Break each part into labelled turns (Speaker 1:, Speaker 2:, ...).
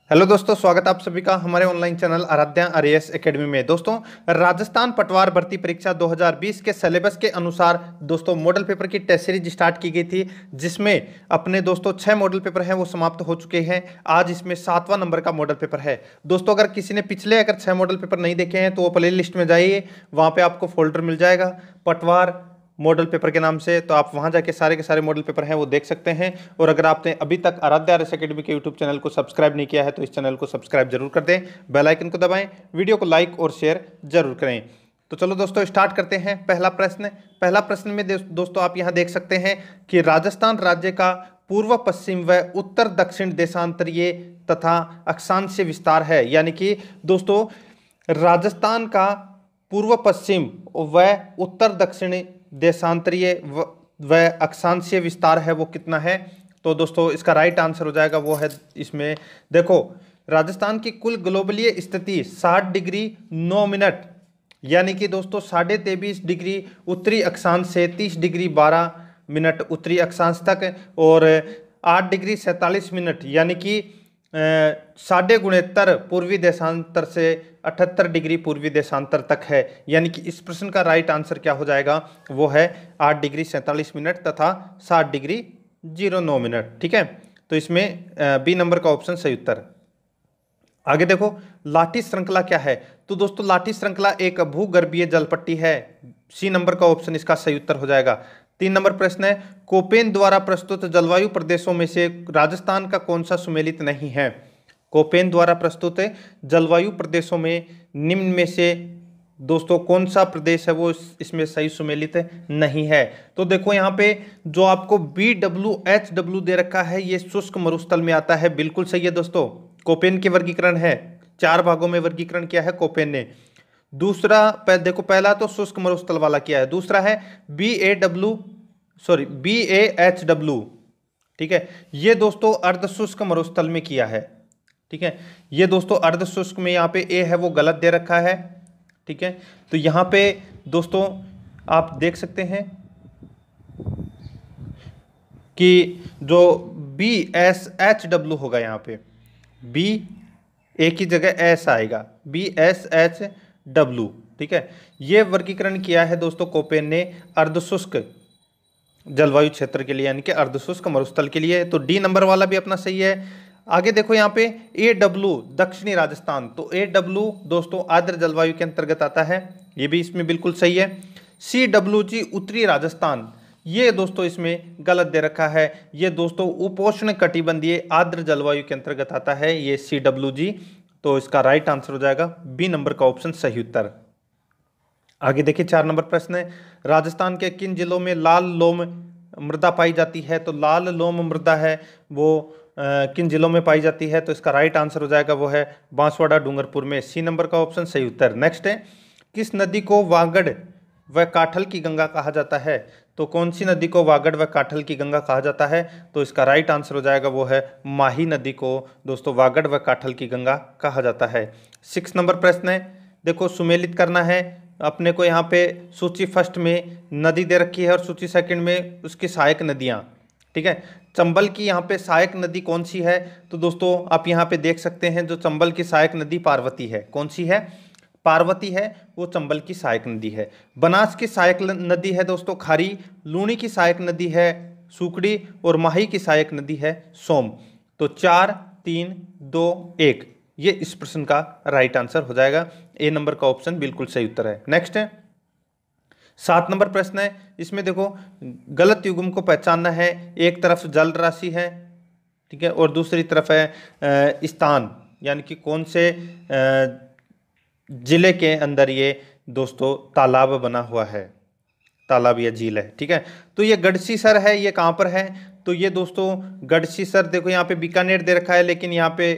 Speaker 1: Hello दोस्तों, स्वागत है आप सभी का हमारे online channel Aaradhya RAS academy में। दोस्तों, राजस्थान पटवार भर्ती परीक्षा 2020 के सिलेबस के अनुसार दोस्तों मॉडल पेपर की टेस्ट सीरीज स्टार्ट की गई थी, जिसमें अपने दोस्तों 6 मॉडल पेपर हैं वो समाप्त हो चुके हैं। आज इसमें 7वां नंबर का मॉडल पेपर है। दोस्तों, अगर किसी ने पिछले 6 मॉडल पेपर नहीं देखे हैं तो वो प्ले लिस्ट में जाइए, वहाँ पे आपको फोल्डर मिल जाएगा पटवार मॉडल पेपर के नाम से, तो आप वहां जाके सारे के सारे मॉडल पेपर हैं वो देख सकते हैं। और अगर आपने अभी तक आराध्या आरएस एकेडमी के यूट्यूब चैनल को सब्सक्राइब नहीं किया है तो इस चैनल को सब्सक्राइब जरूर कर दें, बेल आइकन को दबाएं, वीडियो को लाइक और शेयर जरूर करें। तो चलो दोस्तों स्टार्ट करते हैं। पहला प्रश्न में दोस्तों आप यहाँ देख सकते हैं कि राजस्थान राज्य का पूर्व पश्चिम व उत्तर दक्षिण देशांतरीय तथा अक्षांशीय विस्तार है। यानी कि दोस्तों राजस्थान का पूर्व पश्चिम व उत्तर दक्षिण देशांतरीय व अक्षांशीय विस्तार है वो कितना है। तो दोस्तों इसका राइट आंसर हो जाएगा वो है, इसमें देखो राजस्थान की कुल ग्लोबलीय स्थिति 60 डिग्री 9 मिनट, यानी कि दोस्तों 23.5 डिग्री उत्तरी अक्षांश से 30 डिग्री 12 मिनट उत्तरी अक्षांश तक, और 8 डिग्री 47 मिनट यानी कि 6.69 पूर्वी देशांतर से 78 डिग्री पूर्वी देशांतर तक है। यानी कि इस प्रश्न का राइट आंसर क्या हो जाएगा, वो है 8 डिग्री 47 मिनट तथा 60 डिग्री 09 मिनट। ठीक है, तो इसमें बी नंबर का ऑप्शन सही उत्तर। आगे देखो लाठी श्रृंखला क्या है। तो दोस्तों लाठी श्रृंखला एक भूगर्भीय जलपट्टी है। सी नंबर का ऑप्शन इसका सही उत्तर हो जाएगा। 3 नंबर प्रश्न है, कोपेन द्वारा प्रस्तुत जलवायु प्रदेशों में से राजस्थान का कौन सा सुमेलित नहीं है। कोपेन द्वारा प्रस्तुत जलवायु प्रदेशों में निम्न में से दोस्तों कौन सा प्रदेश है वो इसमें सही सुमेलित नहीं है। तो देखो यहाँ पे जो आपको BWHW दे रखा है ये शुष्क मरुस्थल में आता है, बिल्कुल सही है दोस्तों। कोपेन के वर्गीकरण है, 4 भागों में वर्गीकरण किया है कोपेन ने। दूसरा देखो पहला तो शुष्क मरुस्थल वाला किया है, दूसरा है BAHW, ठीक है, ये दोस्तों अर्ध शुष्क मरुस्थल में किया है। ठीक है, ये दोस्तों अर्ध शुष्क में यहाँ पे ए है वो गलत दे रखा है। ठीक है, तो यहाँ पे दोस्तों आप देख सकते हैं कि जो BSHW होगा, यहाँ पे बी ए की जगह एस आएगा, BSHW। ठीक है, ये वर्गीकरण किया है दोस्तों कोपेन ने अर्धशुष्क जलवायु क्षेत्र के लिए, यानी कि अर्धशुष्क मरुस्थल के लिए। तो डी नंबर वाला भी अपना सही है। आगे देखो यहाँ पे AW दक्षिणी राजस्थान, तो AW दोस्तों आर्द्र जलवायु के अंतर्गत आता है, ये भी इसमें बिल्कुल सही है। CWG उत्तरी राजस्थान, ये दोस्तों इसमें गलत दे रखा है, ये दोस्तों उपोष्ण कटिबंधीय आर्द्र जलवायु के अंतर्गत आता है ये CWG। तो इसका राइट आंसर हो जाएगा बी नंबर का ऑप्शन सही उत्तर। आगे देखिए 4 नंबर प्रश्न है, राजस्थान के किन जिलों में लाल लोम मृदा पाई जाती है। तो लाल लोम मृदा है वो किन जिलों में पाई जाती है। तो इसका राइट आंसर हो जाएगा वो है बांसवाड़ा डूंगरपुर में, सी नंबर का ऑप्शन सही उत्तर। नेक्स्ट है, किस नदी को वागड़ व काठल की गंगा कहा जाता है। तो कौन सी नदी को वागड़ व काठल की गंगा कहा जाता है। तो इसका राइट आंसर हो जाएगा वो है माही नदी को दोस्तों वागड़ व काठल की गंगा कहा जाता है। 6 नंबर प्रश्न है, देखो सुमेलित करना है अपने को। यहाँ पे सूची फर्स्ट में नदी दे रखी है और सूची सेकंड में उसकी सहायक नदियाँ। ठीक है, चंबल की यहाँ पे सहायक नदी कौन सी है। तो दोस्तों आप यहाँ पे देख सकते हैं जो चंबल की सहायक नदी पार्वती है। कौन सी है, पार्वती है, वो चंबल की सहायक नदी है। बनास की सहायक नदी है दोस्तों खारी, लूणी की सहायक नदी है सुकड़ी, और माही की सहायक नदी है सोम। तो 4 3 2 1 ये इस प्रश्न का राइट आंसर हो जाएगा। ए नंबर का ऑप्शन बिल्कुल सही उत्तर है। नेक्स्ट है 7 नंबर प्रश्न है, इसमें देखो गलत युग्म को पहचानना है। एक तरफ जल राशि है, ठीक है, और दूसरी तरफ है स्थान, यानी कि कौन से जिले के अंदर ये दोस्तों तालाब बना हुआ है, तालाब या झील है। ठीक है, तो ये गढ़सीसर है, ये कहाँ पर है। तो ये दोस्तों गढ़सीसर देखो यहाँ पे बीकानेर दे रखा है, लेकिन यहाँ पे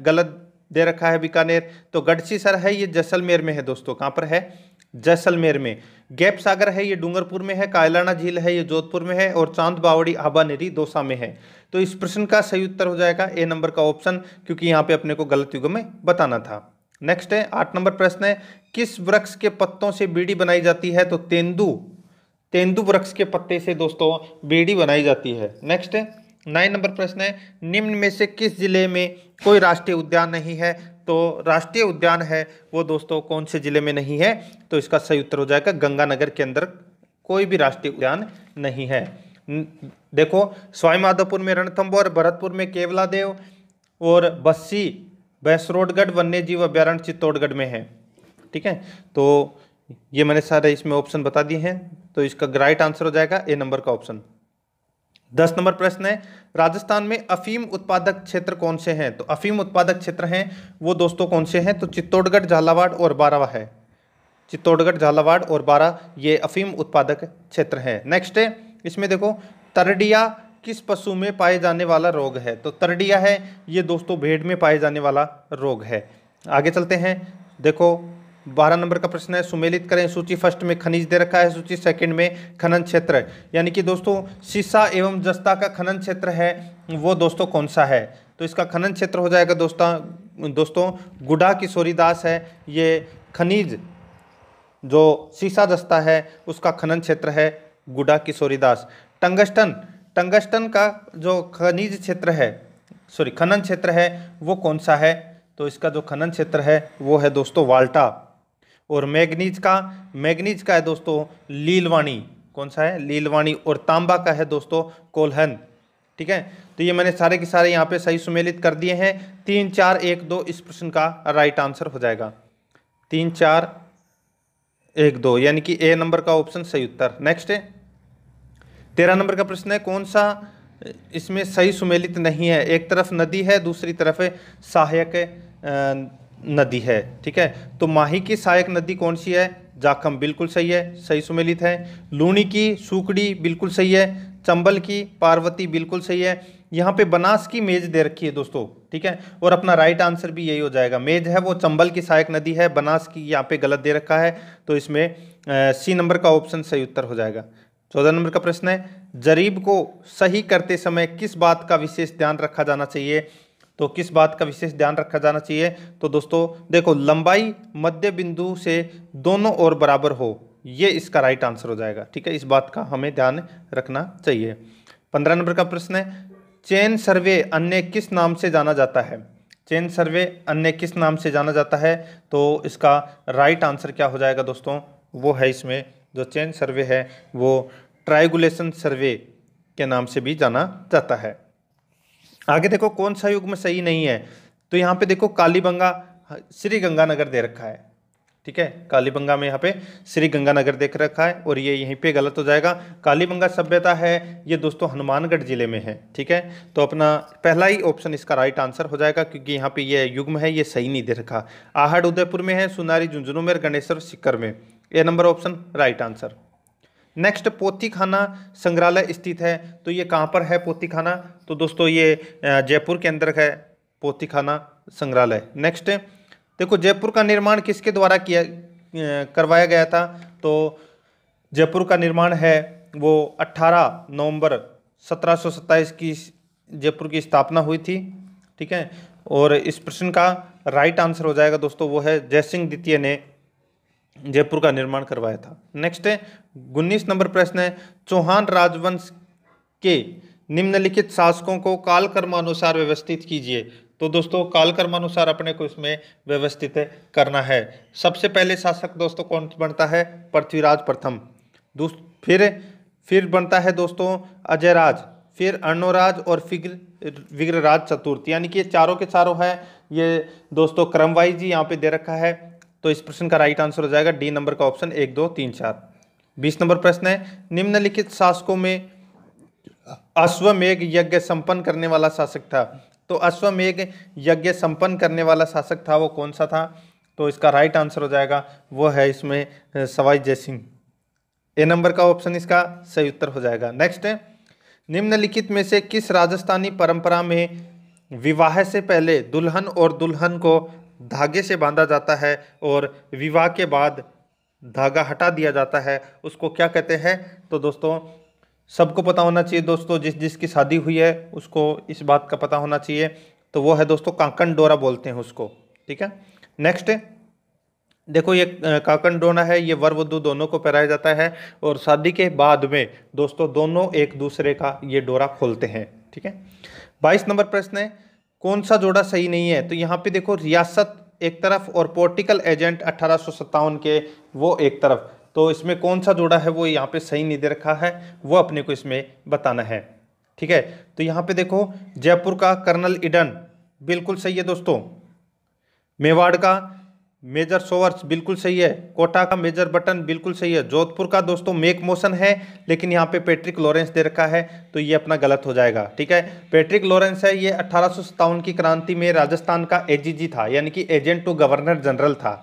Speaker 1: गलत दे रखा है बीकानेर। तो गढ़सीसर है ये जैसलमेर में है दोस्तों, कहाँ पर है, जैसलमेर में। गैप सागर है ये डूंगरपुर में है, कायलाना झील है ये जोधपुर में है, और चांद बावड़ी आबानेरी दौसा में है। तो इस प्रश्न का सही उत्तर हो जाएगा ए नंबर का ऑप्शन, क्योंकि यहाँ पे अपने को गलत युग्म में बताना था। नेक्स्ट है 8 नंबर प्रश्न है, किस वृक्ष के पत्तों से बीड़ी बनाई जाती है। तो तेंदू वृक्ष के पत्ते से दोस्तों बीड़ी बनाई जाती है। नेक्स्ट है 9 नंबर प्रश्न है, निम्न में से किस जिले में कोई राष्ट्रीय उद्यान नहीं है? तो राष्ट्रीय उद्यान है वो दोस्तों कौन से जिले में नहीं है? तो इसका सही उत्तर हो जाएगा गंगानगर के अंदर कोई भी राष्ट्रीय उद्यान नहीं है। देखो, सवाई माधोपुर में रणथंभौर, भरतपुर में केवलादेव और बस्सी भैंसरोडगढ़ वन्य जीव अभ्यारण्य चित्तौड़गढ़ में है। ठीक है, तो ये मैंने सारे इसमें ऑप्शन बता दिए हैं, तो इसका राइट आंसर हो जाएगा ए नंबर का ऑप्शन। 10 नंबर प्रश्न है, राजस्थान में अफीम उत्पादक क्षेत्र कौन से हैं? तो अफीम उत्पादक क्षेत्र हैं वो दोस्तों कौन से हैं? तो चित्तौड़गढ़, झालावाड़ और बारां है। चित्तौड़गढ़, झालावाड़ और बारां ये अफीम उत्पादक क्षेत्र हैं। नेक्स्ट है, इसमें देखो, तरडिया किस पशु में पाए जाने वाला रोग है? तो तरडिया है ये दोस्तों भेड़ में पाए जाने वाला रोग है। आगे चलते हैं, देखो 12 नंबर का प्रश्न है, सुमेलित करें। सूची फर्स्ट में खनिज दे रखा है, सूची सेकंड में खनन क्षेत्र, यानी कि दोस्तों सीसा एवं जस्ता का खनन क्षेत्र है वो दोस्तों कौन सा है? तो इसका खनन क्षेत्र हो जाएगा दोस्तों गुडा किशोरीदास है। ये खनिज जो सीसा जस्ता है उसका खनन क्षेत्र है गुडा किशोरीदास। टंगस्टन का जो खनिज क्षेत्र है, सॉरी खनन क्षेत्र है वो कौन सा है? तो इसका जो खनन क्षेत्र है वो है दोस्तों वाल्टा। और मैग्नीज का है दोस्तों लीलवाणी। कौन सा है? लीलवाणी। और तांबा का है दोस्तों कोल्हन। ठीक है, तो ये मैंने सारे के सारे यहाँ पे सही सुमेलित कर दिए हैं। 3 4 1 2 इस प्रश्न का राइट आंसर हो जाएगा। 3 4 1 2 यानी कि ए नंबर का ऑप्शन सही उत्तर। नेक्स्ट है 13 नंबर का प्रश्न है, कौन सा इसमें सही सुमेलित नहीं है? एक तरफ नदी है, दूसरी तरफ सहायक नदी है। ठीक है, तो माही की सहायक नदी कौन सी है? जाखम, बिल्कुल सही है, सही सुमेलित है। लूणी की सूकड़ी बिल्कुल सही है। चंबल की पार्वती बिल्कुल सही है। यहाँ पे बनास की मेज दे रखी है दोस्तों। ठीक है, और अपना राइट आंसर भी यही हो जाएगा। मेज है वो चंबल की सहायक नदी है, बनास की यहाँ पे गलत दे रखा है, तो इसमें सी नंबर का ऑप्शन सही उत्तर हो जाएगा। 14 नंबर का प्रश्न है, जरीब को सही करते समय किस बात का विशेष ध्यान रखा जाना चाहिए? तो किस बात का विशेष ध्यान रखा जाना चाहिए? तो दोस्तों देखो, लंबाई मध्य बिंदु से दोनों ओर बराबर हो, ये इसका राइट आंसर हो जाएगा। ठीक है, इस बात का हमें ध्यान रखना चाहिए। 15 नंबर का प्रश्न है, चेन सर्वे अन्य किस नाम से जाना जाता है? चेन सर्वे अन्य किस नाम से जाना जाता है? तो इसका राइट आंसर क्या हो जाएगा दोस्तों? वो है इसमें जो चेन सर्वे है वो ट्राइगुलेशन सर्वे के नाम से भी जाना जाता है। आगे देखो, कौन सा युग्म सही नहीं है? तो यहाँ पे देखो कालीबंगा श्री गंगानगर दे रखा है। ठीक है, कालीबंगा में यहाँ पे श्री गंगानगर देख रखा है और ये यहीं पे गलत हो जाएगा। कालीबंगा सभ्यता है ये दोस्तों हनुमानगढ़ जिले में है। ठीक है, तो अपना पहला ही ऑप्शन इसका राइट आंसर हो जाएगा, क्योंकि यहाँ पे ये युग्म है ये सही नहीं दे रखा। आहड़ उदयपुर में है, सुनारी झुंझुनू में, गणेश्वर सीकर में। A number option right answer. Next, Pothikhana संग्रहालय स्थित है, तो ये कहाँ पर है पोथीखाना? तो दोस्तों ये जयपुर के अंदर है पोथीखाना संग्रहालय। नेक्स्ट देखो, जयपुर का निर्माण किसके द्वारा करवाया गया था? तो जयपुर का निर्माण है वो 18 नवंबर 1727 की जयपुर की स्थापना हुई थी। ठीक है, और इस प्रश्न का राइट आंसर हो जाएगा दोस्तों वो है जयसिंह द्वितीय ने जयपुर का निर्माण करवाया था। नेक्स्ट है 19 नंबर प्रश्न है, चौहान राजवंश के निम्नलिखित शासकों को कालक्रमानुसार व्यवस्थित कीजिए। तो दोस्तों कालक्रमानुसार अपने को इसमें व्यवस्थित करना है। सबसे पहले शासक दोस्तों कौन बनता है? पृथ्वीराज प्रथम। फिर बनता है दोस्तों अजयराज, फिर अर्णोराज और फिर विग्रराज चतुर्थ, यानी कि चारों के चारों है ये दोस्तों क्रम वाइज ही यहाँ पे दे रखा है। तो इस प्रश्न का राइट आंसर हो जाएगा डी नंबर का ऑप्शन 1 2 3 4। 20 नंबर प्रश्न है, निम्नलिखित शासकों में अश्वमेघ यज्ञ संपन्न करने वाला शासक था। तो अश्वमेघ यज्ञ संपन्न करने वाला शासक था वो कौन सा था? तो इसका राइट आंसर हो जाएगा वो है इसमें सवाई जयसिंह। ए नंबर का ऑप्शन इसका सही उत्तर हो जाएगा। नेक्स्ट है, निम्नलिखित में से किस राजस्थानी परंपरा में विवाह से पहले दुल्हन और दुल्हन को धागे से बांधा जाता है और विवाह के बाद धागा हटा दिया जाता है, उसको क्या कहते हैं? तो दोस्तों सबको पता होना चाहिए दोस्तों, जिसकी शादी हुई है उसको इस बात का पता होना चाहिए, तो वो है दोस्तों कांकन डोरा बोलते हैं उसको। ठीक है, नेक्स्ट देखो ये काकन डोना है, ये वर वधू दोनों को पहनाया जाता है और शादी के बाद में दोस्तों दोनों एक दूसरे का ये डोरा खोलते हैं। ठीक है, 22 नंबर प्रश्न है, कौन सा जोड़ा सही नहीं है? तो यहाँ पे देखो रियासत एक तरफ और पॉलिटिकल एजेंट 1857 के वो एक तरफ, तो इसमें कौन सा जोड़ा है वो यहाँ पे सही नहीं दे रखा है, वो अपने को इसमें बताना है। ठीक है, तो यहाँ पे देखो जयपुर का कर्नल ईडन बिल्कुल सही है दोस्तों, मेवाड़ का मेजर सोवर्स बिल्कुल सही है, कोटा का मेजर बटन बिल्कुल सही है, जोधपुर का दोस्तों मेक मोशन है लेकिन यहाँ पे पैट्रिक लॉरेंस दे रखा है तो ये अपना गलत हो जाएगा। ठीक है, पैट्रिक लॉरेंस है, ये 1857 की क्रांति में राजस्थान का एजीजी था, यानी कि एजेंट टू गवर्नर जनरल था।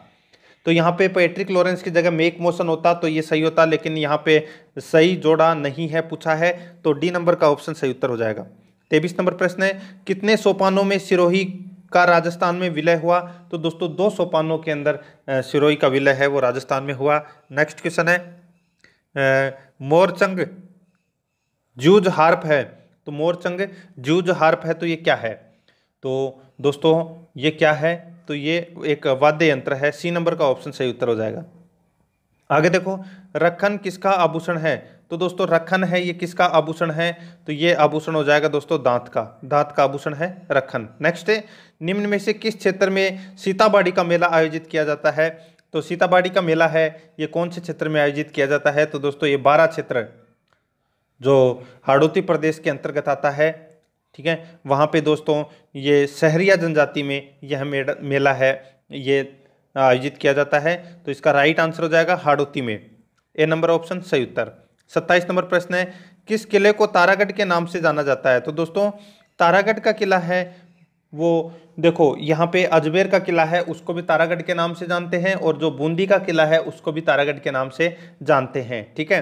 Speaker 1: तो यहाँ पे पैट्रिक लॉरेंस की जगह मेक मोशन होता तो ये सही होता, लेकिन यहाँ पे सही जोड़ा नहीं है पूछा है, तो डी नंबर का ऑप्शन सही उत्तर हो जाएगा। 23 नंबर प्रश्न है, कितने सोपानों में सिरोही का राजस्थान में विलय हुआ? तो दोस्तों 2 सोपानों के अंदर सिरोही का विलय है वो राजस्थान में हुआ। नेक्स्ट क्वेश्चन है, मोरचंग जूझ हार्प है, तो मोरचंग जूझ हार्प है तो ये क्या है? तो दोस्तों ये क्या है? तो ये एक वाद्य यंत्र है, सी नंबर का ऑप्शन सही उत्तर हो जाएगा। आगे देखो, रखन किसका आभूषण है? तो दोस्तों रखन है ये किसका आभूषण है? तो ये आभूषण हो जाएगा दोस्तों दांत का आभूषण है रखन। नेक्स्ट है, निम्न में से किस क्षेत्र में सीताबाड़ी का मेला आयोजित किया जाता है? तो सीताबाड़ी का मेला है ये कौन से क्षेत्र में आयोजित किया जाता है? तो दोस्तों ये बारा क्षेत्र जो हाड़ौती प्रदेश के अंतर्गत आता है। ठीक है, वहाँ पे दोस्तों ये सहरिया जनजाति में यह मेला है ये आयोजित किया जाता है, तो इसका राइट आंसर हो जाएगा हाड़ौती में, ए नंबर ऑप्शन सही उत्तर। 27 नंबर प्रश्न है, किस किले को तारागढ़ के नाम से जाना जाता है? तो दोस्तों तारागढ़ का किला है वो देखो यहाँ पे अजमेर का किला है उसको भी तारागढ़ के नाम से जानते हैं, और जो बूंदी का किला है उसको भी तारागढ़ के नाम से जानते हैं। ठीक है,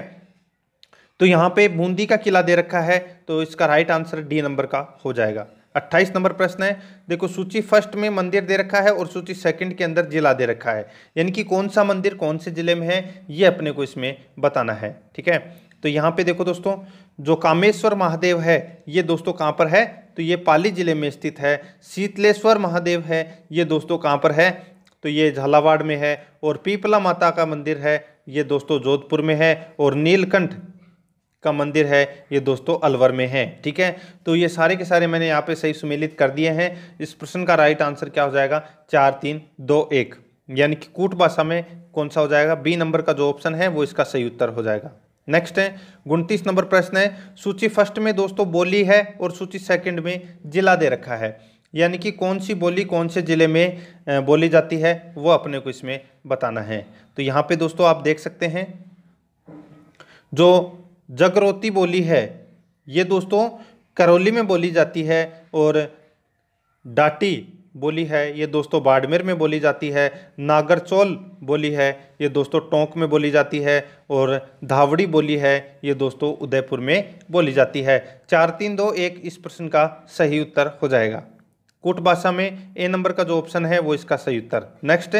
Speaker 1: तो यहाँ पे बूंदी का किला दे रखा है तो इसका राइट आंसर डी नंबर का हो जाएगा। 28 नंबर प्रश्न है, देखो सूची फर्स्ट में मंदिर दे रखा है और सूची सेकंड के अंदर जिला दे रखा है, यानी कि कौन सा मंदिर कौन से जिले में है ये अपने को इसमें बताना है। ठीक है, तो यहाँ पे देखो दोस्तों जो कामेश्वर महादेव है ये दोस्तों कहाँ पर है? तो ये पाली जिले में स्थित है। शीतलेश्वर महादेव है ये दोस्तों कहाँ पर है? तो ये झालावाड़ में है। और पीपला माता का मंदिर है ये दोस्तों जोधपुर में है। और नीलकंठ का मंदिर है ये दोस्तों अलवर में है। ठीक है, तो ये सारे के सारे मैंने यहाँ पे सही सुमेलित कर दिए हैं। इस प्रश्न का राइट आंसर क्या हो जाएगा? 4 3 2 1, यानी कि कूट भाषा में कौन सा हो जाएगा? बी नंबर का जो ऑप्शन है वो इसका सही उत्तर हो जाएगा। नेक्स्ट है 29 नंबर प्रश्न है, सूची फर्स्ट में दोस्तों बोली है और सूची सेकंड में जिला दे रखा है, यानी कि कौन सी बोली कौन से जिले में बोली जाती है वो अपने को इसमें बताना है। तो यहाँ पे दोस्तों आप देख सकते हैं जो जगरोती बोली है ये दोस्तों करौली में बोली जाती है, और डाटी बोली है ये दोस्तों बाड़मेर में बोली जाती है। नागरचौल बोली है ये दोस्तों टोंक में बोली जाती है। और धावड़ी बोली है ये दोस्तों उदयपुर में बोली जाती है। 4 3 2 1 इस प्रश्न का सही उत्तर हो जाएगा। कूट भाषा में ए नंबर का जो ऑप्शन है वो इसका सही उत्तर। नेक्स्ट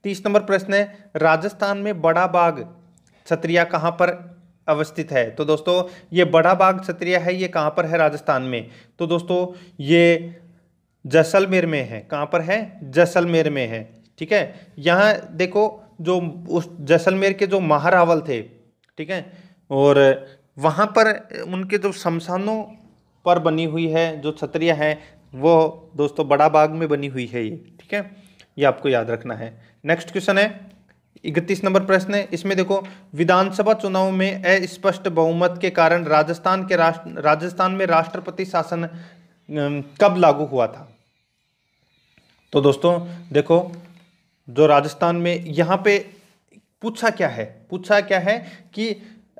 Speaker 1: 30 नंबर प्रश्न है, राजस्थान में बड़ा बाग क्षत्रिया कहाँ पर अवस्थित है? तो दोस्तों ये बड़ा बाग क्षत्रिया है ये कहाँ पर है राजस्थान में? तो दोस्तों ये जैसलमेर में है। कहाँ पर है? जैसलमेर में है। ठीक है, यहाँ देखो जो उस जैसलमेर के जो महारावल थे, ठीक है, और वहाँ पर उनके जो शमशानों पर बनी हुई है जो छतरियाँ हैं वो दोस्तों बड़ा बाग में बनी हुई है ये। ठीक है, ये आपको याद रखना है। नेक्स्ट क्वेश्चन है 31 नंबर प्रश्न है, इसमें देखो विधानसभा चुनाव में अस्पष्ट बहुमत के कारण राजस्थान में राष्ट्रपति शासन कब लागू हुआ था? तो दोस्तों देखो जो राजस्थान में यहाँ पे पूछा क्या है कि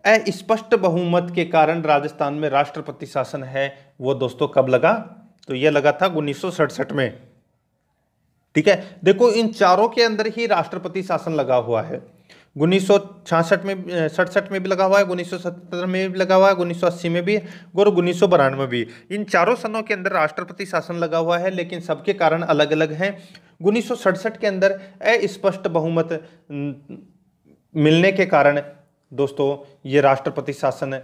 Speaker 1: अस्पष्ट बहुमत के कारण राजस्थान में राष्ट्रपति शासन है वो दोस्तों कब लगा? तो ये लगा था 1967 में। ठीक है, देखो इन चारों के अंदर ही राष्ट्रपति शासन लगा हुआ है। 1966 में 67 में भी लगा हुआ है, 1970 में भी लगा हुआ है, 1980 में भी और 1992 में भी। इन चारों सनों के अंदर राष्ट्रपति शासन लगा हुआ है, लेकिन सबके कारण अलग अलग हैं। 1967 के अंदर अस्पष्ट बहुमत मिलने के कारण दोस्तों ये राष्ट्रपति शासन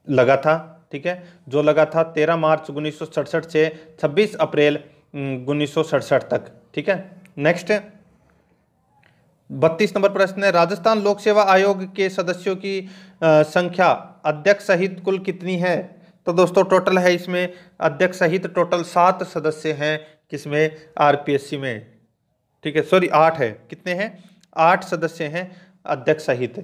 Speaker 1: लगा था। ठीक है, जो लगा था 13 मार्च 1967 से 26 अप्रैल 1967 तक। ठीक है, नेक्स्ट 32 नंबर प्रश्न है, राजस्थान लोक सेवा आयोग के सदस्यों की संख्या अध्यक्ष सहित कुल कितनी है? तो दोस्तों टोटल है इसमें अध्यक्ष सहित टोटल 7 सदस्य हैं, किसमें? आरपीएससी में। ठीक है, सॉरी 8 है, कितने हैं? 8 सदस्य हैं अध्यक्ष सहित,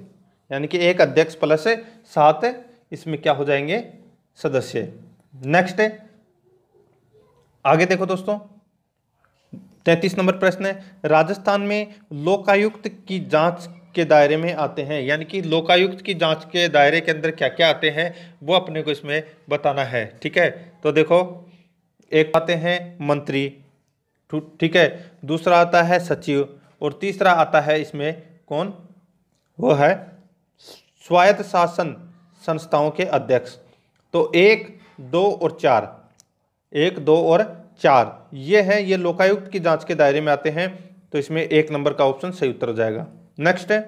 Speaker 1: यानी कि एक अध्यक्ष प्लस 7 इसमें क्या हो जाएंगे? सदस्य। नेक्स्ट है, आगे देखो दोस्तों 33 नंबर प्रश्न है, राजस्थान में लोकायुक्त की जांच के दायरे में आते हैं, यानी कि लोकायुक्त की जांच के दायरे के अंदर क्या क्या आते हैं वो अपने को इसमें बताना है। ठीक है, तो देखो एक आते हैं मंत्री, ठीक है, दूसरा आता है सचिव, और तीसरा आता है इसमें कौन? वो है स्वायत्त शासन संस्थाओं के अध्यक्ष। तो 1, 2 और 4, 1, 2 और 4 ये है, ये लोकायुक्त की जांच के दायरे में आते हैं। तो इसमें 1 नंबर का ऑप्शन सही उत्तर हो जाएगा। नेक्स्ट है,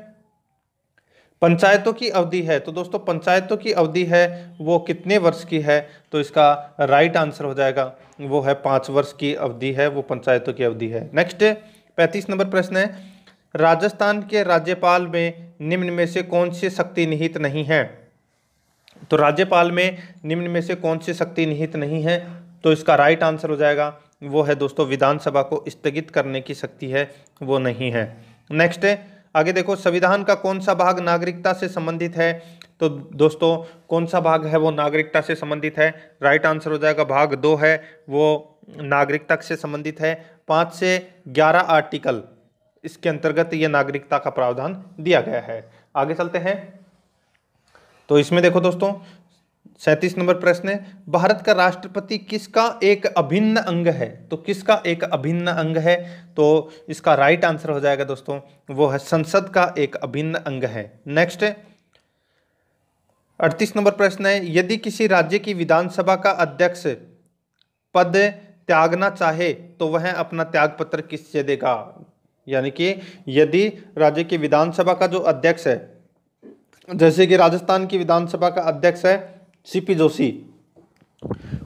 Speaker 1: पंचायतों की अवधि है, तो दोस्तों पंचायतों की अवधि है वो कितने वर्ष की है? तो इसका राइट आंसर हो जाएगा वो है 5 वर्ष की अवधि है, वो पंचायतों की अवधि है। नेक्स्ट 35 नंबर प्रश्न है, राजस्थान के राज्यपाल में निम्न में से कौन सी शक्ति निहित नहीं है? तो राज्यपाल में निम्न में से कौन सी शक्ति निहित नहीं है? तो इसका राइट आंसर हो जाएगा वो है दोस्तों विधानसभा को स्थगित करने की शक्ति है, वो नहीं है। नेक्स्ट है, आगे देखो संविधान का कौन सा भाग नागरिकता से संबंधित है? तो दोस्तों कौन सा भाग है वो नागरिकता से संबंधित है? राइट आंसर हो जाएगा भाग 2 है, वो नागरिकता से संबंधित है। 5 से 11 आर्टिकल इसके अंतर्गत ये नागरिकता का प्रावधान दिया गया है। आगे चलते हैं, तो इसमें देखो दोस्तों 37 नंबर प्रश्न है, भारत का राष्ट्रपति किसका एक अभिन्न अंग है? तो किसका एक अभिन्न अंग है? तो इसका राइट आंसर हो जाएगा दोस्तों वो है संसद का एक अभिन्न अंग है। नेक्स्ट 38 नंबर प्रश्न है, यदि किसी राज्य की विधानसभा का अध्यक्ष पद त्यागना चाहे तो वह अपना त्यागपत्र किससे देगा? यानी कि यदि राज्य की विधानसभा का जो अध्यक्ष है, जैसे कि राजस्थान की विधानसभा का अध्यक्ष है सीपी जोशी,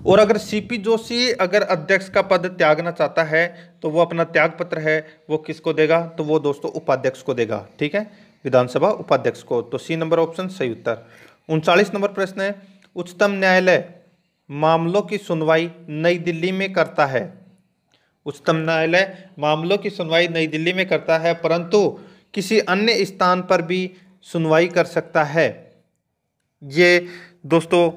Speaker 1: और अगर सीपी जोशी अगर अध्यक्ष का पद त्यागना चाहता है तो वो अपना त्याग पत्र है वो किसको देगा? तो वो दोस्तों उपाध्यक्ष को देगा। ठीक है, विधानसभा उपाध्यक्ष को। तो सी नंबर ऑप्शन सही उत्तर। 39 नंबर प्रश्न है, उच्चतम न्यायालय मामलों की सुनवाई नई दिल्ली में करता है। उच्चतम न्यायालय मामलों की सुनवाई नई दिल्ली में करता है, परंतु किसी अन्य स्थान पर भी सुनवाई कर सकता है। ये दोस्तों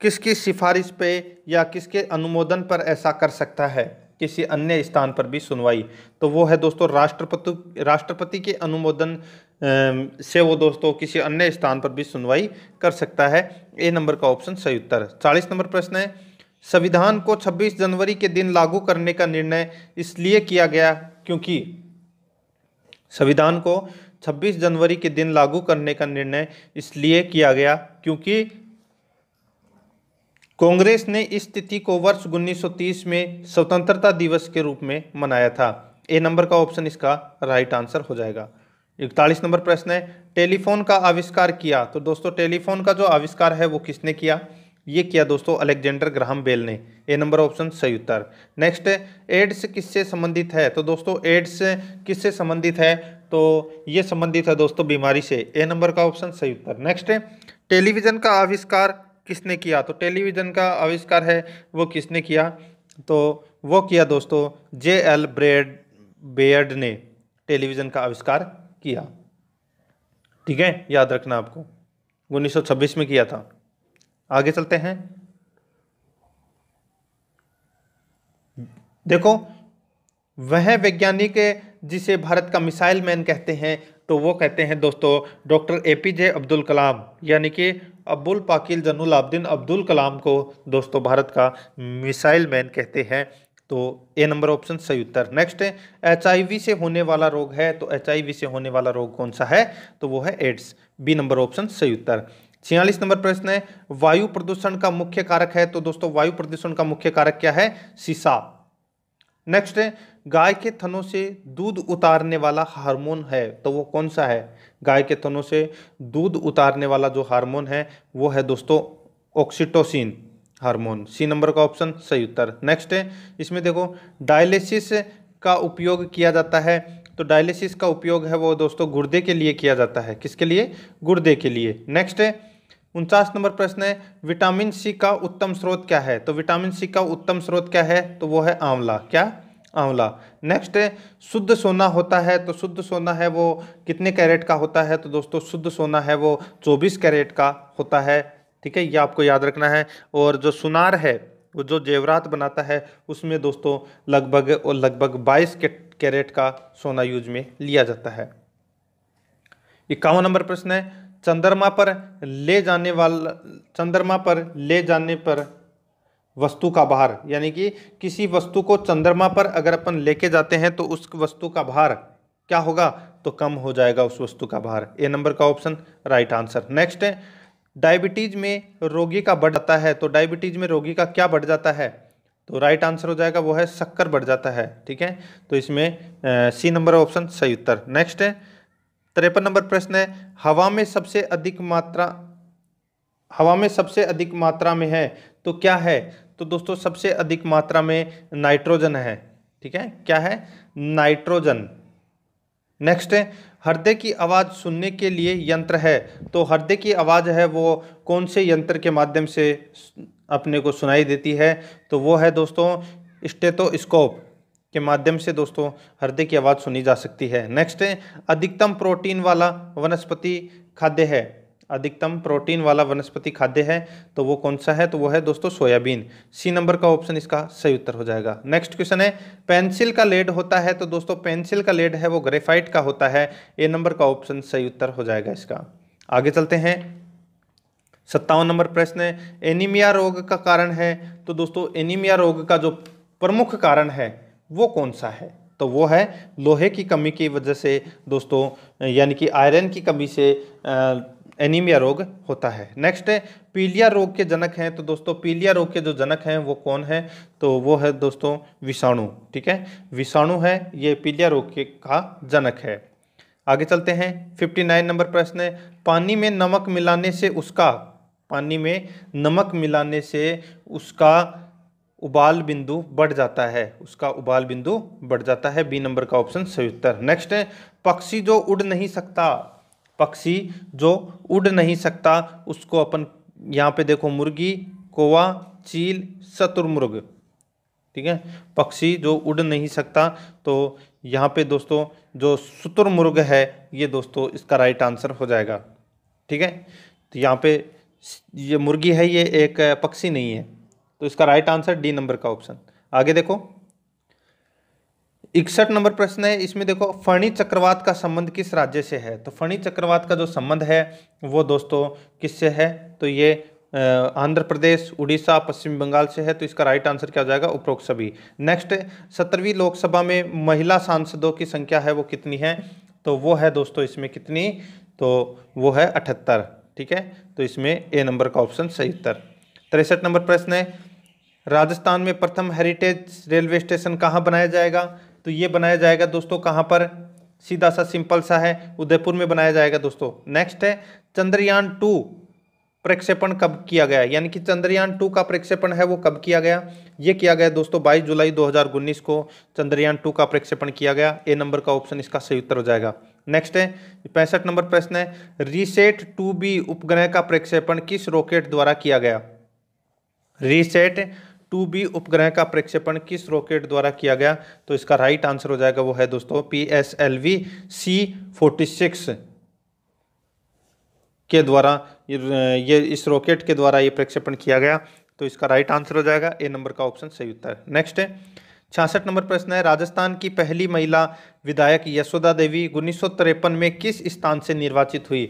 Speaker 1: किसकी सिफारिश पे या किसके अनुमोदन पर ऐसा कर सकता है? किसी अन्य स्थान पर भी सुनवाई, तो वो है दोस्तों राष्ट्रपति के अनुमोदन से वो दोस्तों किसी अन्य स्थान पर भी सुनवाई कर सकता है। ए नंबर का ऑप्शन सही उत्तर। 40 नंबर प्रश्न है, संविधान को 26 जनवरी के दिन लागू करने का निर्णय इसलिए किया गया क्योंकि? संविधान को 26 जनवरी के दिन लागू करने का निर्णय इसलिए किया गया क्योंकि कांग्रेस ने इस तिथि को वर्ष 1930 में स्वतंत्रता दिवस के रूप में मनाया था। ए नंबर का ऑप्शन इसका राइट आंसर हो जाएगा। 41 नंबर प्रश्न है, टेलीफोन का आविष्कार किया। तो दोस्तों टेलीफोन का जो आविष्कार है वो किसने किया? ये किया दोस्तों अलेक्जेंडर ग्राहम बेल ने। ए नंबर ऑप्शन सही उत्तर। नेक्स्ट, एड्स किससे संबंधित है? तो दोस्तों एड्स किससे संबंधित है? तो ये संबंधित है दोस्तों बीमारी से। ए नंबर का ऑप्शन सही उत्तर। नेक्स्ट, टेलीविजन का आविष्कार किसने किया? तो टेलीविजन का आविष्कार है वो किसने किया? तो वो किया दोस्तों J.L. बेयर्ड ने टेलीविजन का आविष्कार किया। ठीक है, याद रखना आपको 1926 में किया था। आगे चलते हैं, देखो वह वैज्ञानिक जिसे भारत का मिसाइल मैन कहते हैं तो वो कहते हैं दोस्तों डॉक्टर APJ अब्दुल कलाम, यानी कि अब्दुल पाकिल जनुलाब्दीन अब्दुल कलाम को दोस्तों भारत का मिसाइल मैन कहते हैं। तो ए नंबर ऑप्शन सही उत्तर। नेक्स्ट, HIV से होने वाला रोग है, तो HIV से होने वाला रोग कौन सा है? तो वो है एड्स। बी नंबर ऑप्शन सही उत्तर। 46 नंबर प्रश्न है, वायु प्रदूषण का मुख्य कारक है। तो दोस्तों वायु प्रदूषण का मुख्य कारक क्या है? शीशा। नेक्स्ट है, गाय के थनों से दूध उतारने वाला हार्मोन है, तो वो कौन सा है? गाय के थनों से दूध उतारने वाला जो हार्मोन है वो है दोस्तों ऑक्सीटोसिन हार्मोन। सी नंबर का ऑप्शन सही उत्तर। नेक्स्ट है, इसमें देखो डायलिसिस का उपयोग किया जाता है तो डायलिसिस का उपयोग है वो दोस्तों गुर्दे के लिए किया जाता है। किसके लिए? गुर्दे के लिए। नेक्स्ट है 49 नंबर प्रश्न है विटामिन सी का उत्तम स्रोत क्या है? तो विटामिन सी का उत्तम स्रोत क्या है? तो वो है आंवला। क्या? आंवला। नेक्स्ट है शुद्ध सोना होता है, तो शुद्ध सोना है वो कितने कैरेट का होता है? तो दोस्तों शुद्ध सोना है वो 24 कैरेट का होता है। ठीक है, ये आपको याद रखना है। और जो सुनार है वो जो जेवरात बनाता है उसमें दोस्तों लगभग 22 कैरेट का सोना यूज में लिया जाता है। 51 नंबर प्रश्न है चंद्रमा पर ले जाने पर वस्तु का भार, यानी कि किसी वस्तु को चंद्रमा पर अगर अपन लेके जाते हैं तो उस वस्तु का भार क्या होगा? तो कम हो जाएगा उस वस्तु का भार। ए नंबर का ऑप्शन राइट आंसर। नेक्स्ट है डायबिटीज में रोगी का बढ़ जाता है, तो डायबिटीज में रोगी का क्या बढ़ जाता है? तो राइट आंसर हो जाएगा वो है शक्कर बढ़ जाता है। ठीक है, तो इसमें सी नंबर ऑप्शन सही उत्तर। नेक्स्ट है 53 नंबर प्रश्न है हवा में सबसे अधिक मात्रा में है तो क्या है? तो दोस्तों सबसे अधिक मात्रा में नाइट्रोजन है। ठीक है, क्या है? नाइट्रोजन। नेक्स्ट है हृदय की आवाज सुनने के लिए यंत्र है, तो हृदय की आवाज है वो कौन से यंत्र के माध्यम से अपने को सुनाई देती है? तो वो है दोस्तों स्टेथोस्कोप के माध्यम से दोस्तों हृदय की आवाज सुनी जा सकती है। नेक्स्ट है अधिकतम प्रोटीन वाला वनस्पति खाद्य है, अधिकतम प्रोटीन वाला वनस्पति खाद्य है तो वो कौन सा है? तो वो है दोस्तों सोयाबीन। सी नंबर का ऑप्शन इसका सही उत्तर हो जाएगा। नेक्स्ट क्वेश्चन है पेंसिल का लेड होता है, तो दोस्तों पेंसिल का लेड है वो ग्रेफाइट का होता है। ए नंबर का ऑप्शन सही उत्तर हो जाएगा इसका। आगे चलते हैं 57 नंबर प्रश्न है एनीमिया रोग का कारण है, तो दोस्तों एनीमिया रोग का जो प्रमुख कारण है वो कौन सा है? तो वो है लोहे की कमी की वजह से दोस्तों, यानी कि आयरन की कमी से एनीमिया रोग होता है। नेक्स्ट है पीलिया रोग के जनक हैं, तो दोस्तों पीलिया रोग के जो जनक हैं वो कौन है? तो वो है दोस्तों विषाणु। ठीक है, विषाणु है ये पीलिया रोग के का जनक है। आगे चलते हैं 59 नंबर प्रश्न है पानी में नमक मिलाने से उसका उबाल बिंदु बढ़ जाता है, उसका उबाल बिंदु बढ़ जाता है। बी नंबर का ऑप्शन सही उत्तर। नेक्स्ट है पक्षी जो उड़ नहीं सकता उसको अपन यहाँ पे देखो मुर्गी, कौवा, चील, शुतुरमुर्ग। ठीक है, पक्षी जो उड़ नहीं सकता तो यहाँ पे दोस्तों जो शुतुरमुर्ग है ये दोस्तों इसका राइट आंसर हो जाएगा। ठीक है, तो यहाँ पे ये मुर्गी है ये एक पक्षी नहीं है, तो इसका राइट आंसर डी नंबर का ऑप्शन। आगे देखो 61 नंबर प्रश्न है, इसमें देखो फणी चक्रवात का संबंध किस राज्य से है? तो फणी चक्रवात का जो संबंध है वो दोस्तों किससे है? तो ये आंध्र प्रदेश, उड़ीसा, पश्चिम बंगाल से है, तो इसका राइट आंसर क्या हो जाएगा? उपरोक्त सभी। नेक्स्ट 17वीं लोकसभा में महिला सांसदों की संख्या है वो कितनी है? तो वो है दोस्तों इसमें कितनी? तो वो है 78। ठीक है, तो इसमें ए नंबर का ऑप्शन सही उत्तर। 63 नंबर प्रश्न है राजस्थान में प्रथम हेरिटेज रेलवे स्टेशन कहाँ बनाया जाएगा? तो ये बनाया जाएगा दोस्तों कहाँ पर? सीधा सा सिंपल सा है, उदयपुर में बनाया जाएगा दोस्तों। नेक्स्ट है चंद्रयान 2 प्रक्षेपण कब किया गया? यानी कि चंद्रयान 2 का प्रक्षेपण है वो कब किया गया? ये किया गया दोस्तों 22 जुलाई 2019 को चंद्रयान 2 का प्रक्षेपण किया गया। ए नंबर का ऑप्शन इसका सही उत्तर हो जाएगा। नेक्स्ट है 65 नंबर प्रश्न है रीसेट 2B उपग्रह का प्रक्षेपण किस रॉकेट द्वारा किया गया? रीसेट 2B उपग्रह का प्रक्षेपण किस रॉकेट द्वारा किया गया? तो इसका राइट आंसर हो जाएगा वो है दोस्तों PSLV C46 के द्वारा ये इस रॉकेट के द्वारा ये प्रक्षेपण किया गया, तो इसका राइट आंसर हो जाएगा ए नंबर का ऑप्शन सही उत्तर। नेक्स्ट है 66 नंबर प्रश्न है राजस्थान की पहली महिला विधायक यशोदा देवी 1953 में किस स्थान से निर्वाचित हुई?